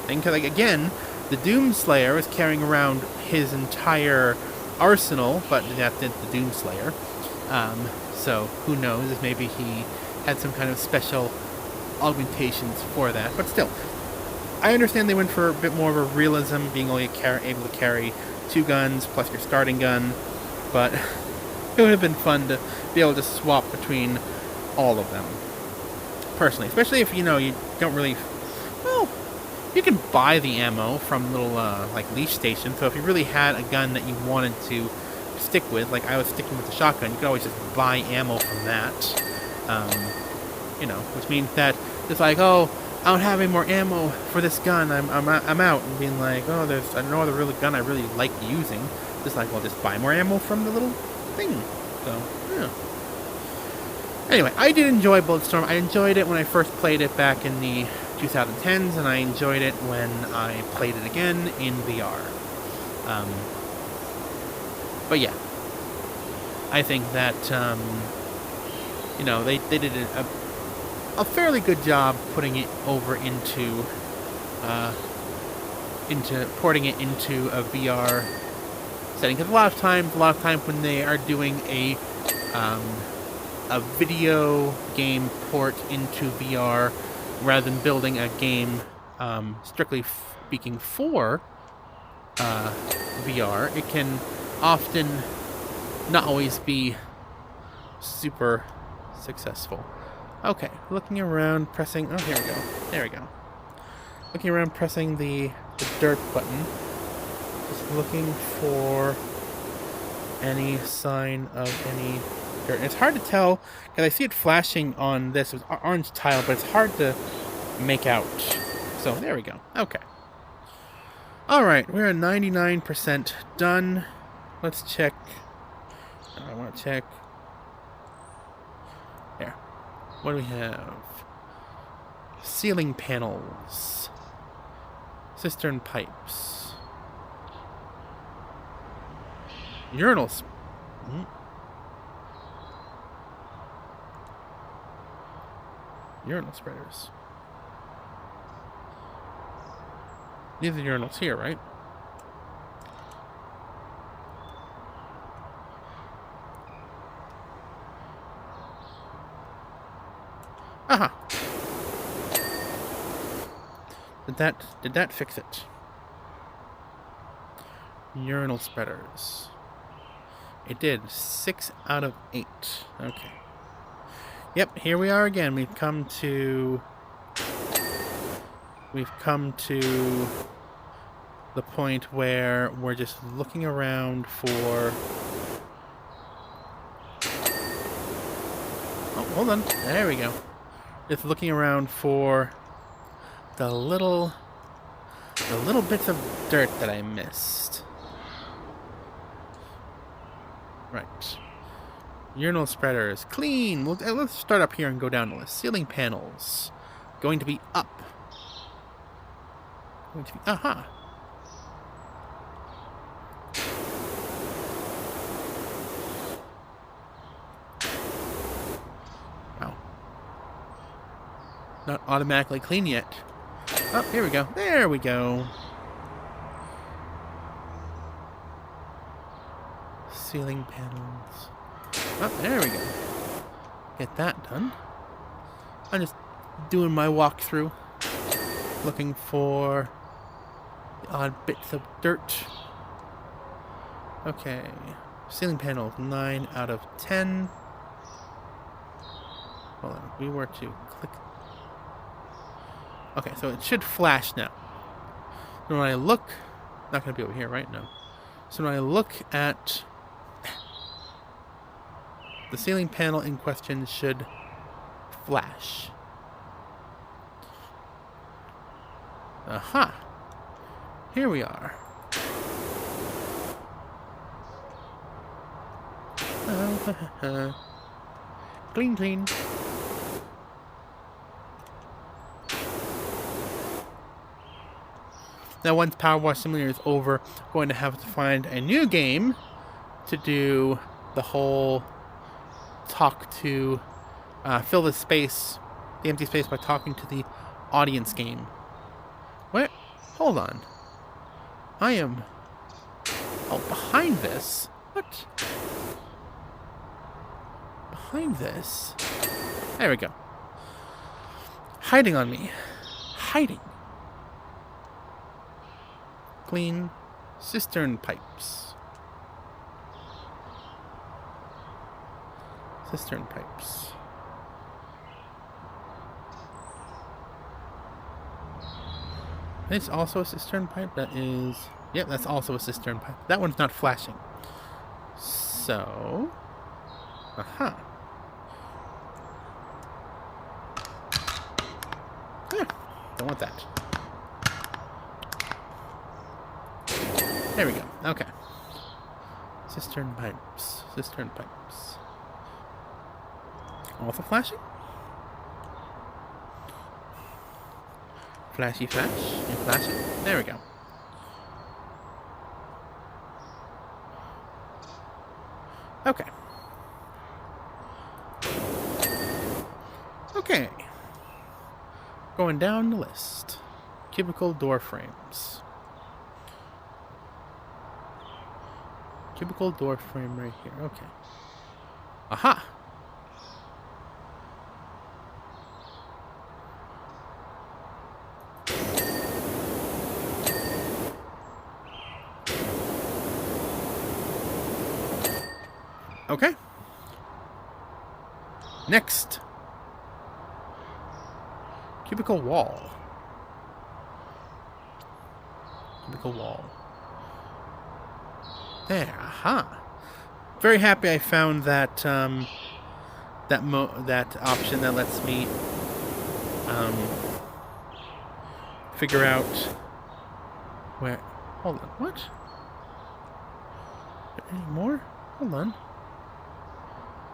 thing. Because, like, again, the Doomslayer is carrying around his entire arsenal, but that's the Doomslayer. So, who knows, maybe he had some kind of special augmentations for that. But still, I understand they went for a bit more of a realism, being only able to carry 2 guns plus your starting gun, but it would have been fun to be able to swap between all of them. Personally, especially if you don't really. Well, you can buy the ammo from little like leash stations. So if you really had a gun that you wanted to stick with, like I was sticking with the shotgun, you could always just buy ammo from that. Which means that it's like, oh, I don't have any more ammo for this gun. I'm out, and being like, oh, there's no other really gun I really like using. Just like, well, just buy more ammo from the little thing. So yeah. Anyway, I did enjoy Bulletstorm. I enjoyed it when I first played it back in the 2010s, and I enjoyed it when I played it again in VR. But yeah, I think that they did a fairly good job putting it over into porting it into a VR setting. Because a lot of times when they are doing a video game port into VR rather than building a game strictly speaking for VR, it can often not always be super successful. Okay, looking around, pressing... Oh, here we go. There we go. Looking around, pressing the dirt button. Just looking for any sign of any dirt. And it's hard to tell, because I see it flashing on this orange tile, but it's hard to make out. So, there we go. Okay. Alright, we're at 99% done. Let's check. I want to check. There. What do we have? Ceiling panels. Cistern pipes. Urinals. Urinal spreaders. These are urinals here, right? Aha! Did that fix it? Urinal spreaders. It did. 6 out of 8. Okay. Yep, here we are again. We've come to the point where we're just looking around for... Oh, hold on. There we go. Just looking around for the little bits of dirt that I missed. Right. Urinal spreaders. Clean. Let's start up here and go down the list. Ceiling panels. Going to be up. Aha. Wow. Not automatically clean yet. Oh, here we go. There we go. Ceiling panels. Oh, there we go. Get that done. I'm just doing my walkthrough. Looking for the odd bits of dirt. Okay. Ceiling panels, 9 out of 10. Hold on. We were to click. Okay, so it should flash now. So when I look... Not going to be over here, right? No. So when I look at... The ceiling panel in question should flash. Aha! Here we are. Clean, clean. Now, once PowerWash Simulator is over, I'm going to have to find a new game to do the whole talk to, fill the space, the empty space by talking to the audience game. What? Hold on. I am... Oh, behind this? What? Behind this? There we go. Hiding on me. Hiding. Clean cistern pipes. Cistern pipes. It's also a cistern pipe. That is... Yep, that's also a cistern pipe. That one's not flashing. So... Aha. Don't want that. There we go. Okay. Cistern pipes. Cistern pipes. Also flashing? Flashy flash. And flashing. There we go. Okay. Okay. Going down the list. Cubicle door frames. Cubicle door frame right here. Okay. Aha! Okay. Next. Cubicle wall. Cubicle wall. There, aha. Very happy I found that that option that lets me figure out where. Hold on, what? Is there any more? Hold on.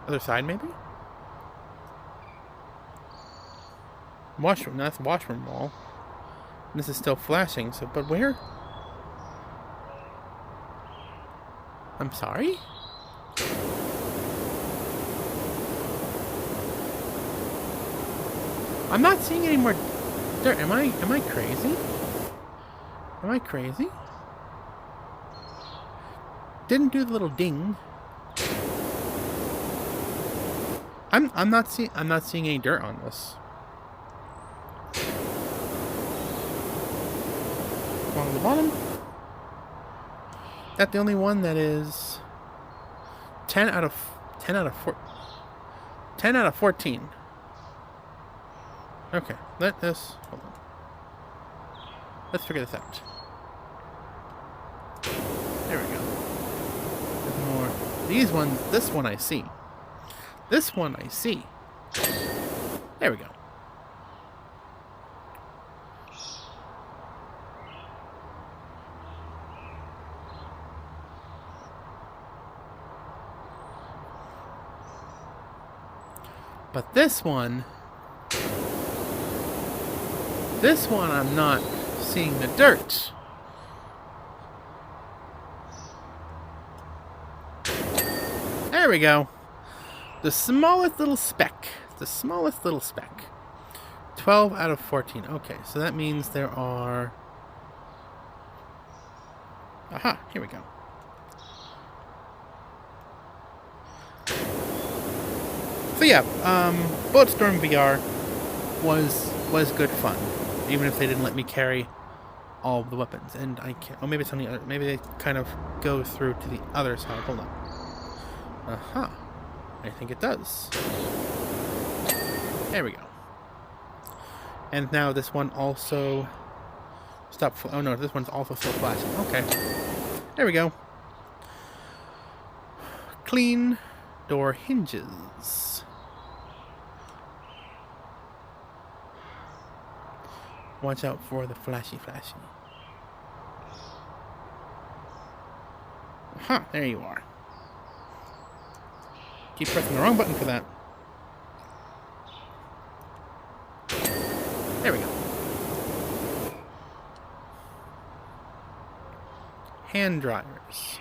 Other side, maybe? Washroom, that's the washroom wall. And this is still flashing, so, but where? I'm sorry? I'm not seeing any more dirt. Am I crazy? Am I crazy? Didn't do the little ding. I'm not seeing any dirt on this. Along the bottom. That the only one that is 10 out of 14. Okay, hold on. Let's figure this out. There we go. There's more. These ones, this one I see. This one I see. There we go. But this one I'm not seeing the dirt. There we go. The smallest little speck. The smallest little speck. 12 out of 14. Okay, so that means there are... Aha, here we go. So yeah, Bulletstorm VR was good fun, even if they didn't let me carry all of the weapons. And I can't. Oh, maybe it's on the other. Maybe they kind of go through to the other side. Hold on. Aha, I think it does. There we go. And now this one also stop. Oh no, this one's also still flashing. Okay, there we go. Clean door hinges. Watch out for the flashy. Huh, there you are. Keep pressing the wrong button for that. There we go. Hand dryers.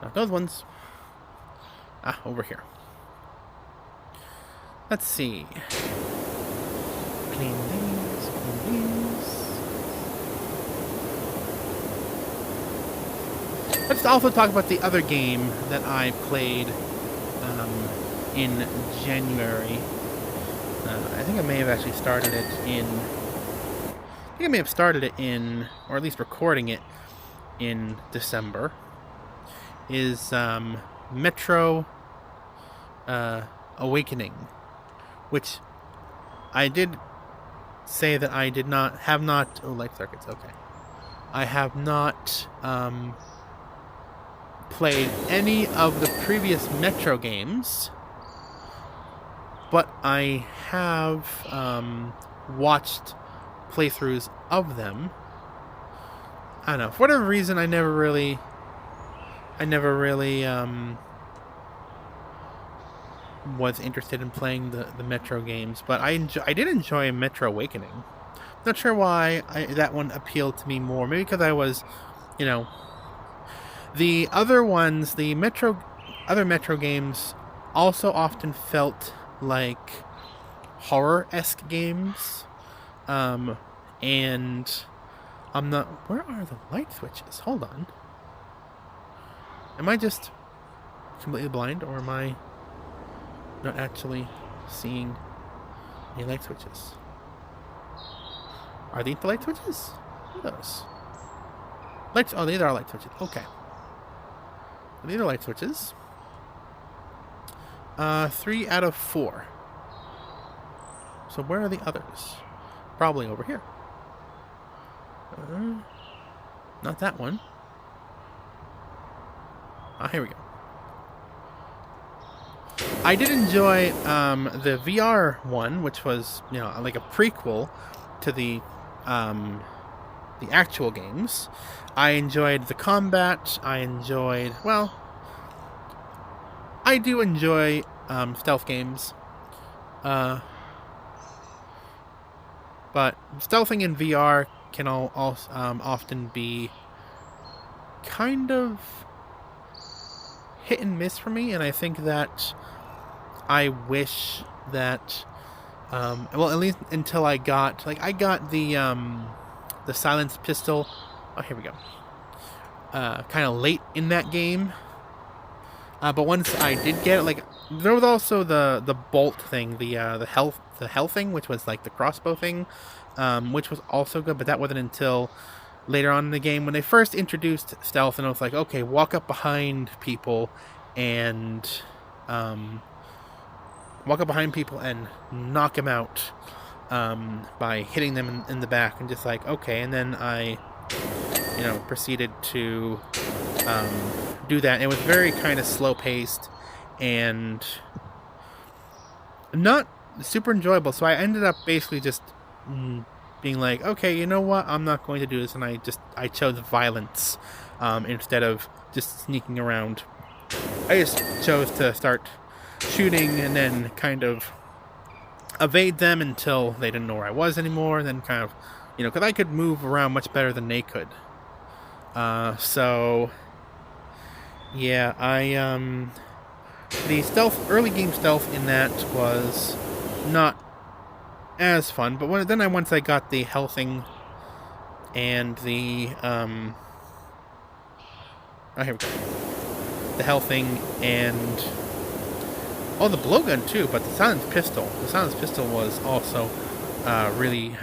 Not those ones. Ah, over here. Let's see. Clean these, clean these. Let's also talk about the other game that I played in January. I think I may have actually started it in think I may have started it in, or at least recording it in December, is Metro Awakening, which I did say that I have not. Oh, light circuits. Okay, I have not played any of the previous Metro games, but I have watched playthroughs of them. I don't know, for whatever reason, I never really was interested in playing the Metro games, but I did enjoy Metro Awakening. Not sure why that one appealed to me more. Maybe because I was, the other ones, other Metro games also often felt like horror-esque games. And I'm not... Where are the light switches? Hold on. Am I just completely blind, or am I not actually seeing any light switches? Are these the light switches? What are those? Lights? Oh, these are light switches. Okay. These are light switches. 3 out of 4. So where are the others? Probably over here. Not that one. Here we go. I did enjoy the VR one, which was, like a prequel to the actual games. I enjoyed the combat. I do enjoy stealth games. But stealthing in VR can also often be kind of hit and miss for me, and I think that I wish that at least until I got the silenced pistol. Oh, here we go. Kind of late in that game, but once I did get it, there was also the bolt thing, the hell thing, which was like the crossbow thing, which was also good, but that wasn't until later on in the game when they first introduced stealth, and I was like, okay, walk up behind people and knock them out by hitting them in the back, and just like, okay, and then I proceeded to do that. It was very kind of slow paced and not super enjoyable, so I ended up basically just being like, okay, you know what, I'm not going to do this, and I chose violence instead of just sneaking around. I just chose to start shooting and then kind of evade them until they didn't know where I was anymore, and then kind of, because I could move around much better than they could. So yeah, the early game stealth in that was not as fun, but once I got the healthing and the here we go. The healthing and the blowgun too, but the silenced pistol. The silenced pistol was also really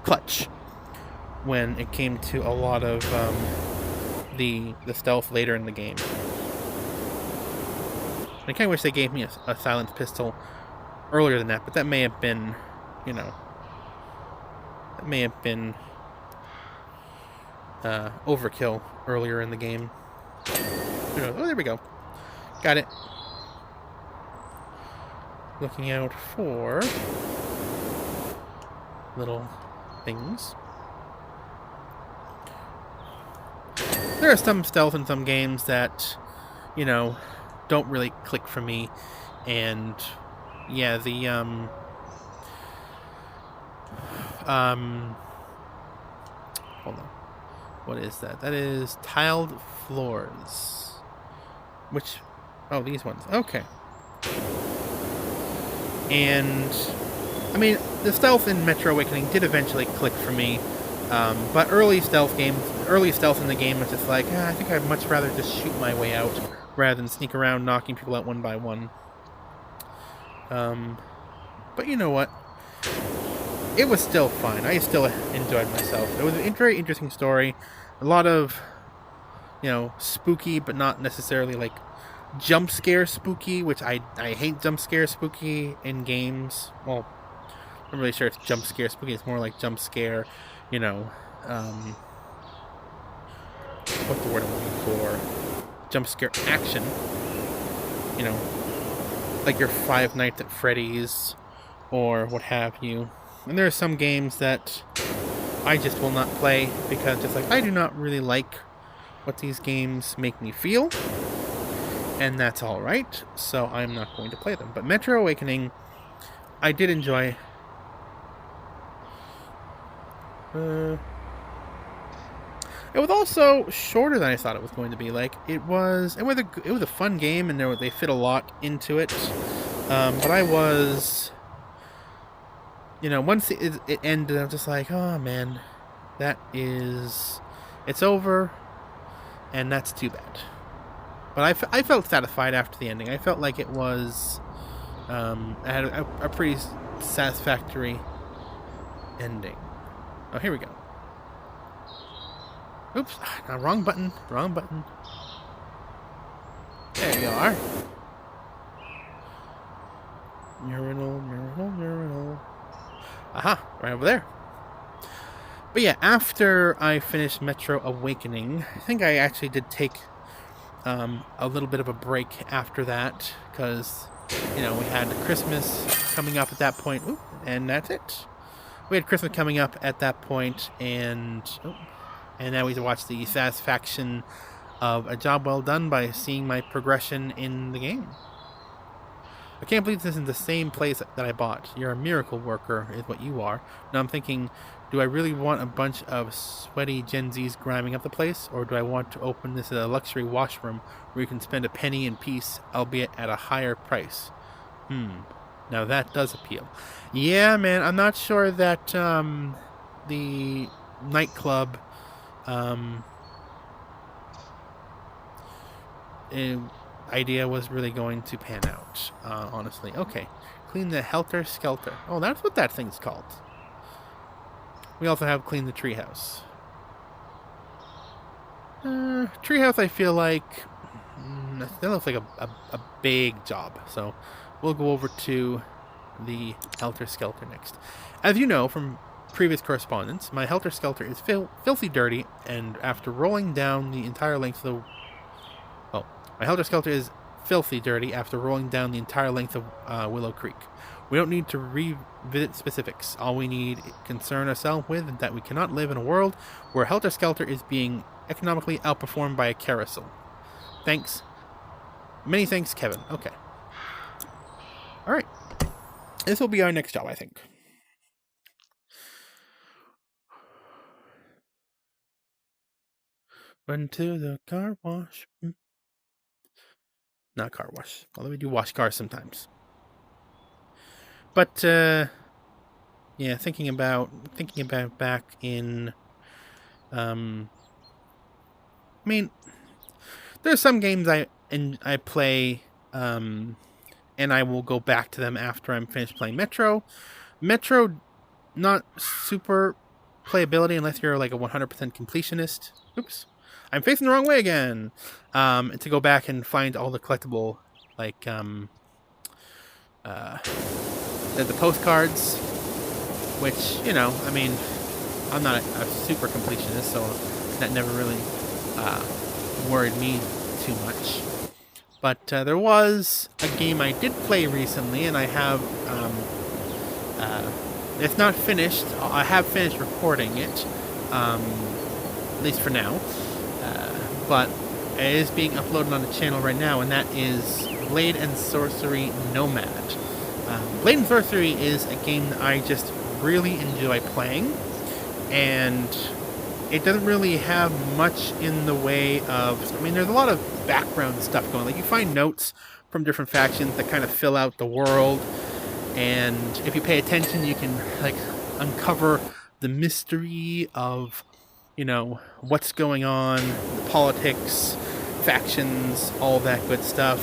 clutch when it came to a lot of the stealth later in the game. I kind of wish they gave me a silenced pistol earlier than that, but that may have been, overkill earlier in the game. Who knows? Oh, there we go. Got it. Looking out for little things. There are some stealth in some games that, don't really click for me, and yeah, the hold on, what is that? That is tiled floors. These ones. Okay. And the stealth in Metro Awakening did eventually click for me, but early stealth in the game was just like, I think I'd much rather just shoot my way out rather than sneak around knocking people out one by one. But you know what? it was still fun. I still enjoyed myself. It was a very interesting story. A lot of, spooky, but not necessarily like jump scare spooky, which I hate jump scare spooky in games. Well, I'm not really sure it's jump scare spooky. It's more like jump scare, what's the word I'm looking for? Jump scare action. Like your Five Nights at Freddy's or what have you. And there are some games that I just will not play because just like I do not really like what these games make me feel. And that's alright, so I'm not going to play them. But Metro Awakening, I did enjoy. It was also shorter than I thought it was going to be. Like it was a fun game, and they fit a lot into it. But I was, once it ended, I was just like, oh man, it's over, and that's too bad. But I felt satisfied after the ending. I felt like it was, I had a pretty satisfactory ending. Oh, here we go. Oops, no, wrong button. There you are. Urinal. Aha, right over there. But yeah, after I finished Metro Awakening, I think I actually did take a little bit of a break after that, because, we had Christmas coming up at that point. Ooh, and that's it. We had Christmas coming up at that point, and now we watch the satisfaction of a job well done by seeing my progression in the game. I can't believe this is the same place that I bought. You're a miracle worker, is what you are. Now I'm thinking, do I really want a bunch of sweaty Gen Zs grinding up the place, or do I want to open this as a luxury washroom where you can spend a penny in peace, albeit at a higher price? Now that does appeal. Yeah, man, I'm not sure that the nightclub idea was really going to pan out, honestly. Okay, clean the Helter Skelter. Oh, that's what that thing's called. We also have clean the treehouse. Treehouse, I feel like that looks like a big job, so we'll go over to the Helter Skelter next. As you know from previous correspondence, my Helter Skelter is filthy dirty, and after rolling down the entire length of my Helter Skelter is filthy dirty after rolling down the entire length of Willow Creek. We don't need to revisit specifics. All we need to concern ourselves with is that we cannot live in a world where Helter Skelter is being economically outperformed by a carousel. Thanks. Many thanks, Kevin. Okay. Alright. This will be our next job, I think. Run to the car wash. Not car wash, although we do wash cars sometimes. But yeah, thinking about back in, I mean, there's some games I play, and I will go back to them after I'm finished playing Metro. Metro, not super playability unless you're like a 100% completionist. Oops. I'm facing the wrong way again. To go back and find all the collectible, like, the postcards, which, I mean, I'm not a super completionist, so that never really worried me too much. But there was a game I did play recently, and I have, it's not finished. I have finished recording it, at least for now. But it is being uploaded on the channel right now, and that is Blade and Sorcery Nomad. Blade and Sorcery is a game that I just really enjoy playing, and it doesn't really have much in the way of... I mean, there's a lot of background stuff going on. Like, you find notes from different factions that kind of fill out the world, and if you pay attention, you can, like, uncover the mystery of... what's going on, the politics, factions, all that good stuff.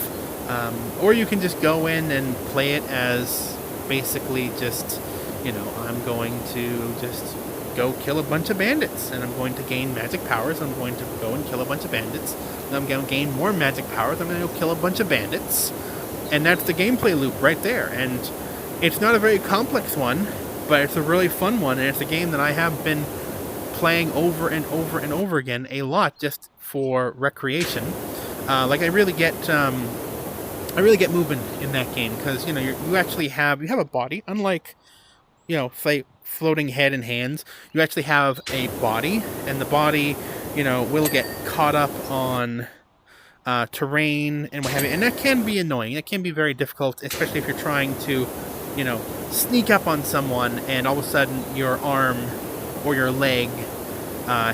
Or you can just go in and play it as basically just, I'm going to just go kill a bunch of bandits, and I'm going to gain magic powers. I'm going to go and kill a bunch of bandits. And I'm going to gain more magic powers. I'm going to go kill a bunch of bandits. And that's the gameplay loop right there. And it's not a very complex one, but it's a really fun one, and it's a game that I have been playing over and over and over again a lot just for recreation. I really get movement in that game because you actually have a body, unlike say floating head and hands. You actually have a body, and the body will get caught up on terrain and what have you, and that can be annoying. It can be very difficult, especially if you're trying to sneak up on someone and all of a sudden your arm or your leg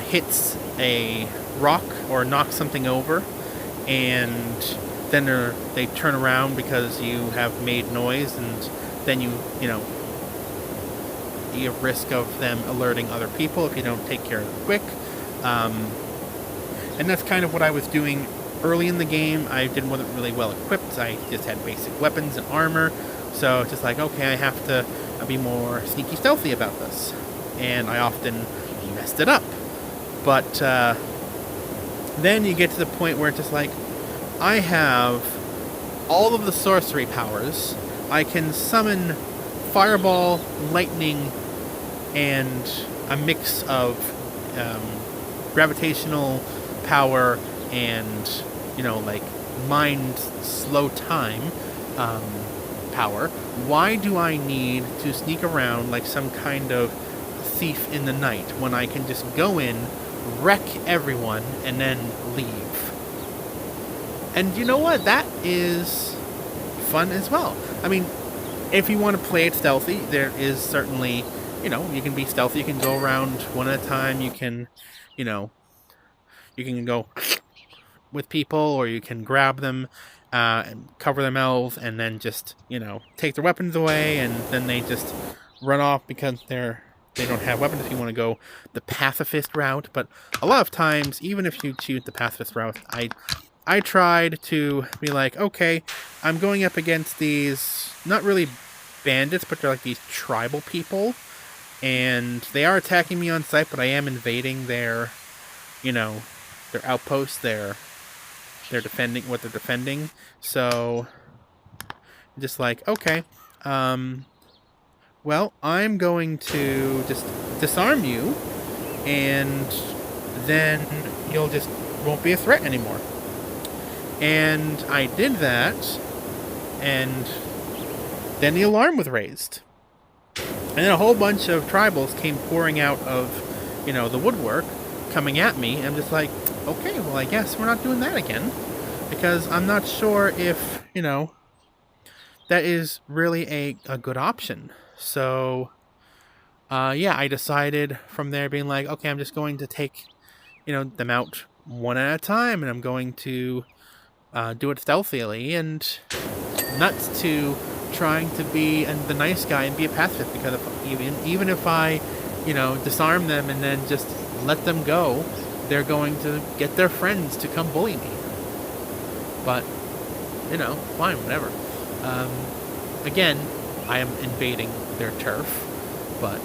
hits a rock or knocks something over, and then they turn around because you have made noise, and then you have risk of them alerting other people if you don't take care of them quick. And that's kind of what I was doing early in the game. I wasn't really well equipped. I just had basic weapons and armor. So it's just like, okay, I have to be more sneaky stealthy about this. And I often messed it up. But then you get to the point where it's just like, I have all of the sorcery powers. I can summon fireball, lightning, and a mix of gravitational power and, mind slow time power. Why do I need to sneak around like some kind of thief in the night when I can just go in, wreck everyone, and then leave? And you know what? That is fun as well. I mean, if you want to play it stealthy, there is certainly, you can be stealthy. You can go around one at a time. You can, you can go with people, or you can grab them and cover their mouths, and then just, take their weapons away, and then they just run off because they don't have weapons. If you want to go the pacifist route, but a lot of times, even if you choose the pacifist route, I tried to be like, okay, I'm going up against these, not really bandits, but they're like these tribal people, and they are attacking me on sight, but I am invading their outposts, they're defending what they're defending. So just like, okay, well, I'm going to just disarm you, and then you'll just won't be a threat anymore. And I did that, and then the alarm was raised. And then a whole bunch of tribals came pouring out of, the woodwork, coming at me. And I'm just like, okay, well, I guess we're not doing that again. Because I'm not sure if, that is really a good option. So, I decided from there being like, okay, I'm just going to take, them out one at a time. And I'm going to do it stealthily, and not to trying to be the nice guy and be a pacifist, because even if I, disarm them and then just let them go, they're going to get their friends to come bully me. But, fine, whatever. Again, I am invading their turf, but,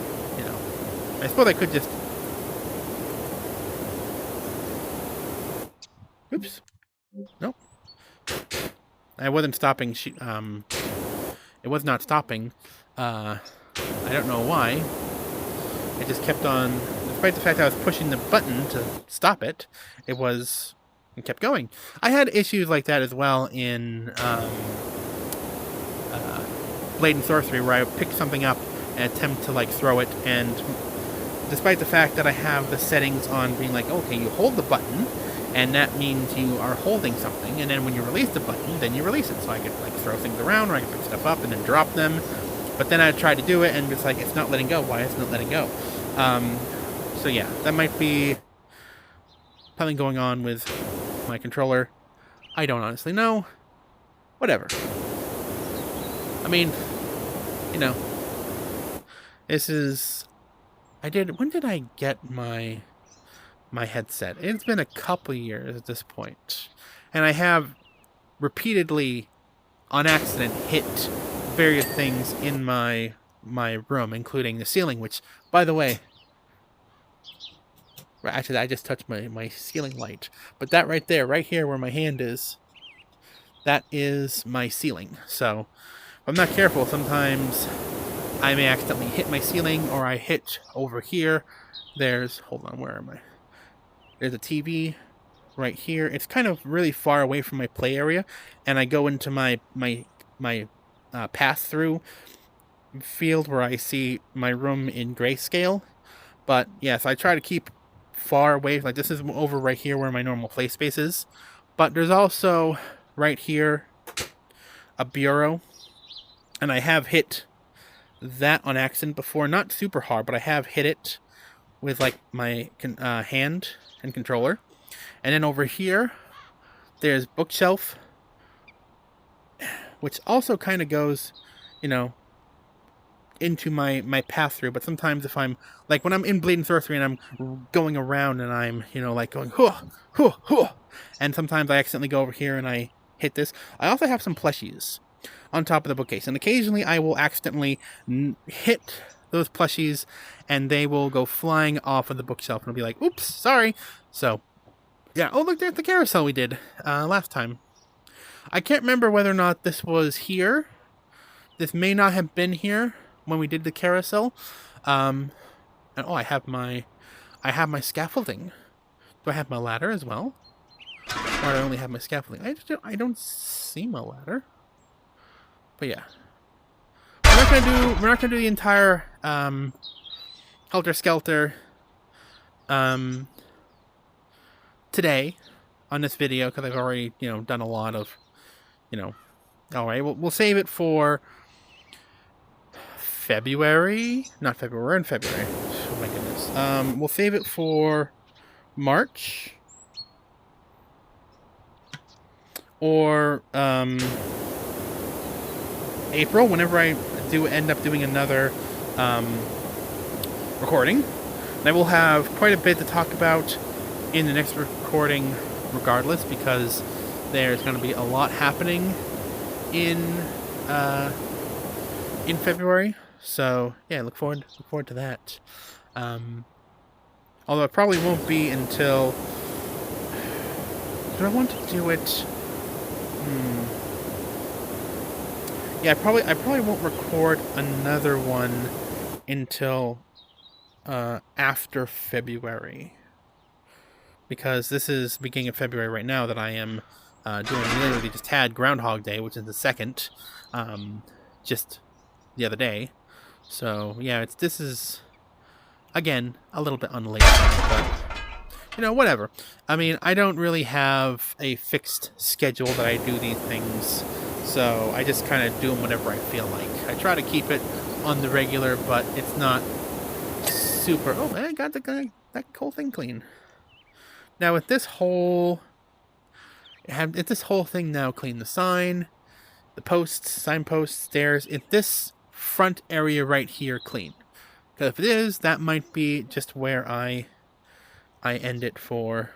I suppose I could just... Oops. Nope. I wasn't stopping. It was not stopping. I don't know why. It just kept on. Despite the fact I was pushing the button to stop it, it kept going. I had issues like that as well in Blade and Sorcery, where I would pick something up and attempt to throw it, and despite the fact that I have the settings on being like, okay, you hold the button, and that means you are holding something, and then when you release the button, then you release it. So I could throw things around, or I could pick stuff up and then drop them. But then I tried to do it, and it's like, it's not letting go. Why isn't it letting go? So yeah, that might be something going on with my controller. I don't honestly know. Whatever. I mean, this is... when did I get my headset? It's been a couple years at this point, and I have repeatedly on accident hit various things in my my room, including the ceiling, which, by the way, actually, I just touched my ceiling light. But that right there, right here where my hand is, that is my ceiling. So if I'm not careful, sometimes I may accidentally hit my ceiling, or I hit over here. Hold on, where am I? There's a TV right here. It's kind of really far away from my play area, and I go into my pass-through field where I see my room in grayscale. But yes, I try to keep far away. Like, this is over right here where my normal play space is. But there's also right here a bureau, and I have hit that on accident before. Not super hard, but I have hit it with like my hand and controller. And then over here, there's bookshelf, which also kind of goes, you know, into my path through. But sometimes if I'm, like when I'm in Blade and Sorcery and I'm going around and I'm, you know, like going, huh, huh, huh, and sometimes I accidentally go over here and I hit this. I also have some plushies on top of the bookcase, and occasionally I will accidentally hit those plushies and they will go flying off of the bookshelf and I'll be like, oops, sorry. So yeah, oh look, there's the carousel we did last time. I can't remember whether or not this was here. This may not have been here when we did the carousel. And oh, I have my scaffolding. Do I have my ladder as well? Or I only have my scaffolding? I don't see my ladder. But yeah, we're not gonna do the entire Helter Skelter today on this video, because I've already, you know, done a lot of, you know. All right, we'll save it for February. Not February. We're in February. Oh my goodness. We'll save it for March or April, whenever I do end up doing another recording. And I will have quite a bit to talk about in the next recording regardless, because there's going to be a lot happening in February. So yeah, look forward to that. Although it probably won't be until, do I want to do it? Yeah, I probably won't record another one until after February, because this is beginning of February right now that I am doing. Literally just had Groundhog Day, which is the 2nd, just the other day. So yeah, this is again a little bit unlazy, but you know, whatever. I mean, I don't really have a fixed schedule that I do these things, so I just kind of do them whenever I feel like. I try to keep it on the regular, but it's not super. Oh, I got that whole thing clean. Now with this whole, this whole thing now clean. The sign, the posts, signposts, stairs. If this front area right here clean, because if it is, that might be just where I end it for.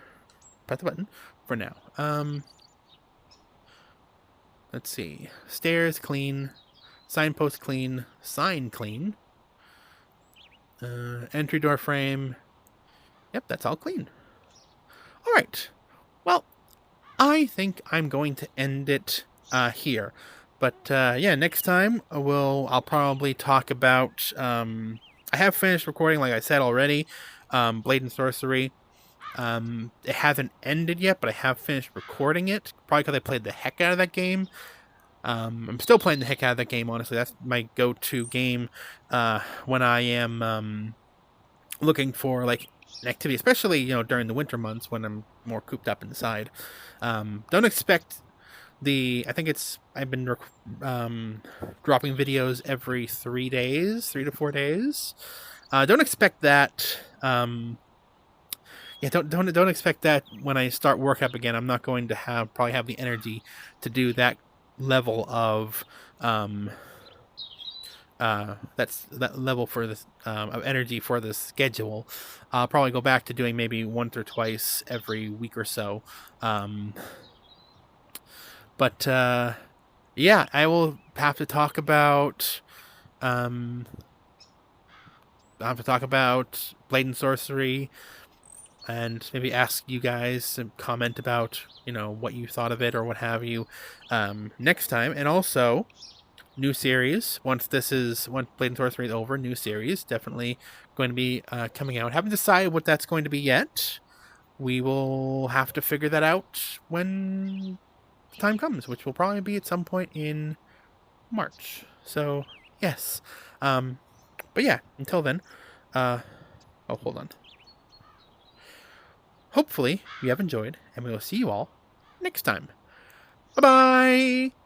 Press the button for now. Let's see. Stairs clean, signpost clean, sign clean. Entry door frame. Yep, that's all clean. All right. Well, I think I'm going to end it here. But yeah, next time I'll probably talk about. I have finished recording, like I said already, Blade and Sorcery. It hasn't ended yet, but I have finished recording it. Probably because I played the heck out of that game. I'm still playing the heck out of that game, honestly. That's my go-to game when I am looking for like an activity, especially, you know, during the winter months when I'm more cooped up inside. Don't expect I think I've been dropping videos every 3 to 4 days. Don't expect that. Yeah, don't expect that when I start work up again. I'm not going to probably have the energy to do that level of that level for this of energy for the schedule. I'll probably go back to doing maybe once or twice every week or so. But yeah, I will have to talk about I'll have to talk about Blade and Sorcery, and maybe ask you guys to comment about, what you thought of it or what have you, next time. And also, new series. Once Blade and Sorcery is over, new series definitely going to be coming out. Haven't decided what that's going to be yet. We will have to figure that out when the time comes, which will probably be at some point in March. So, yes. But yeah, until then, hold on. Hopefully, you have enjoyed, and we will see you all next time. Bye-bye!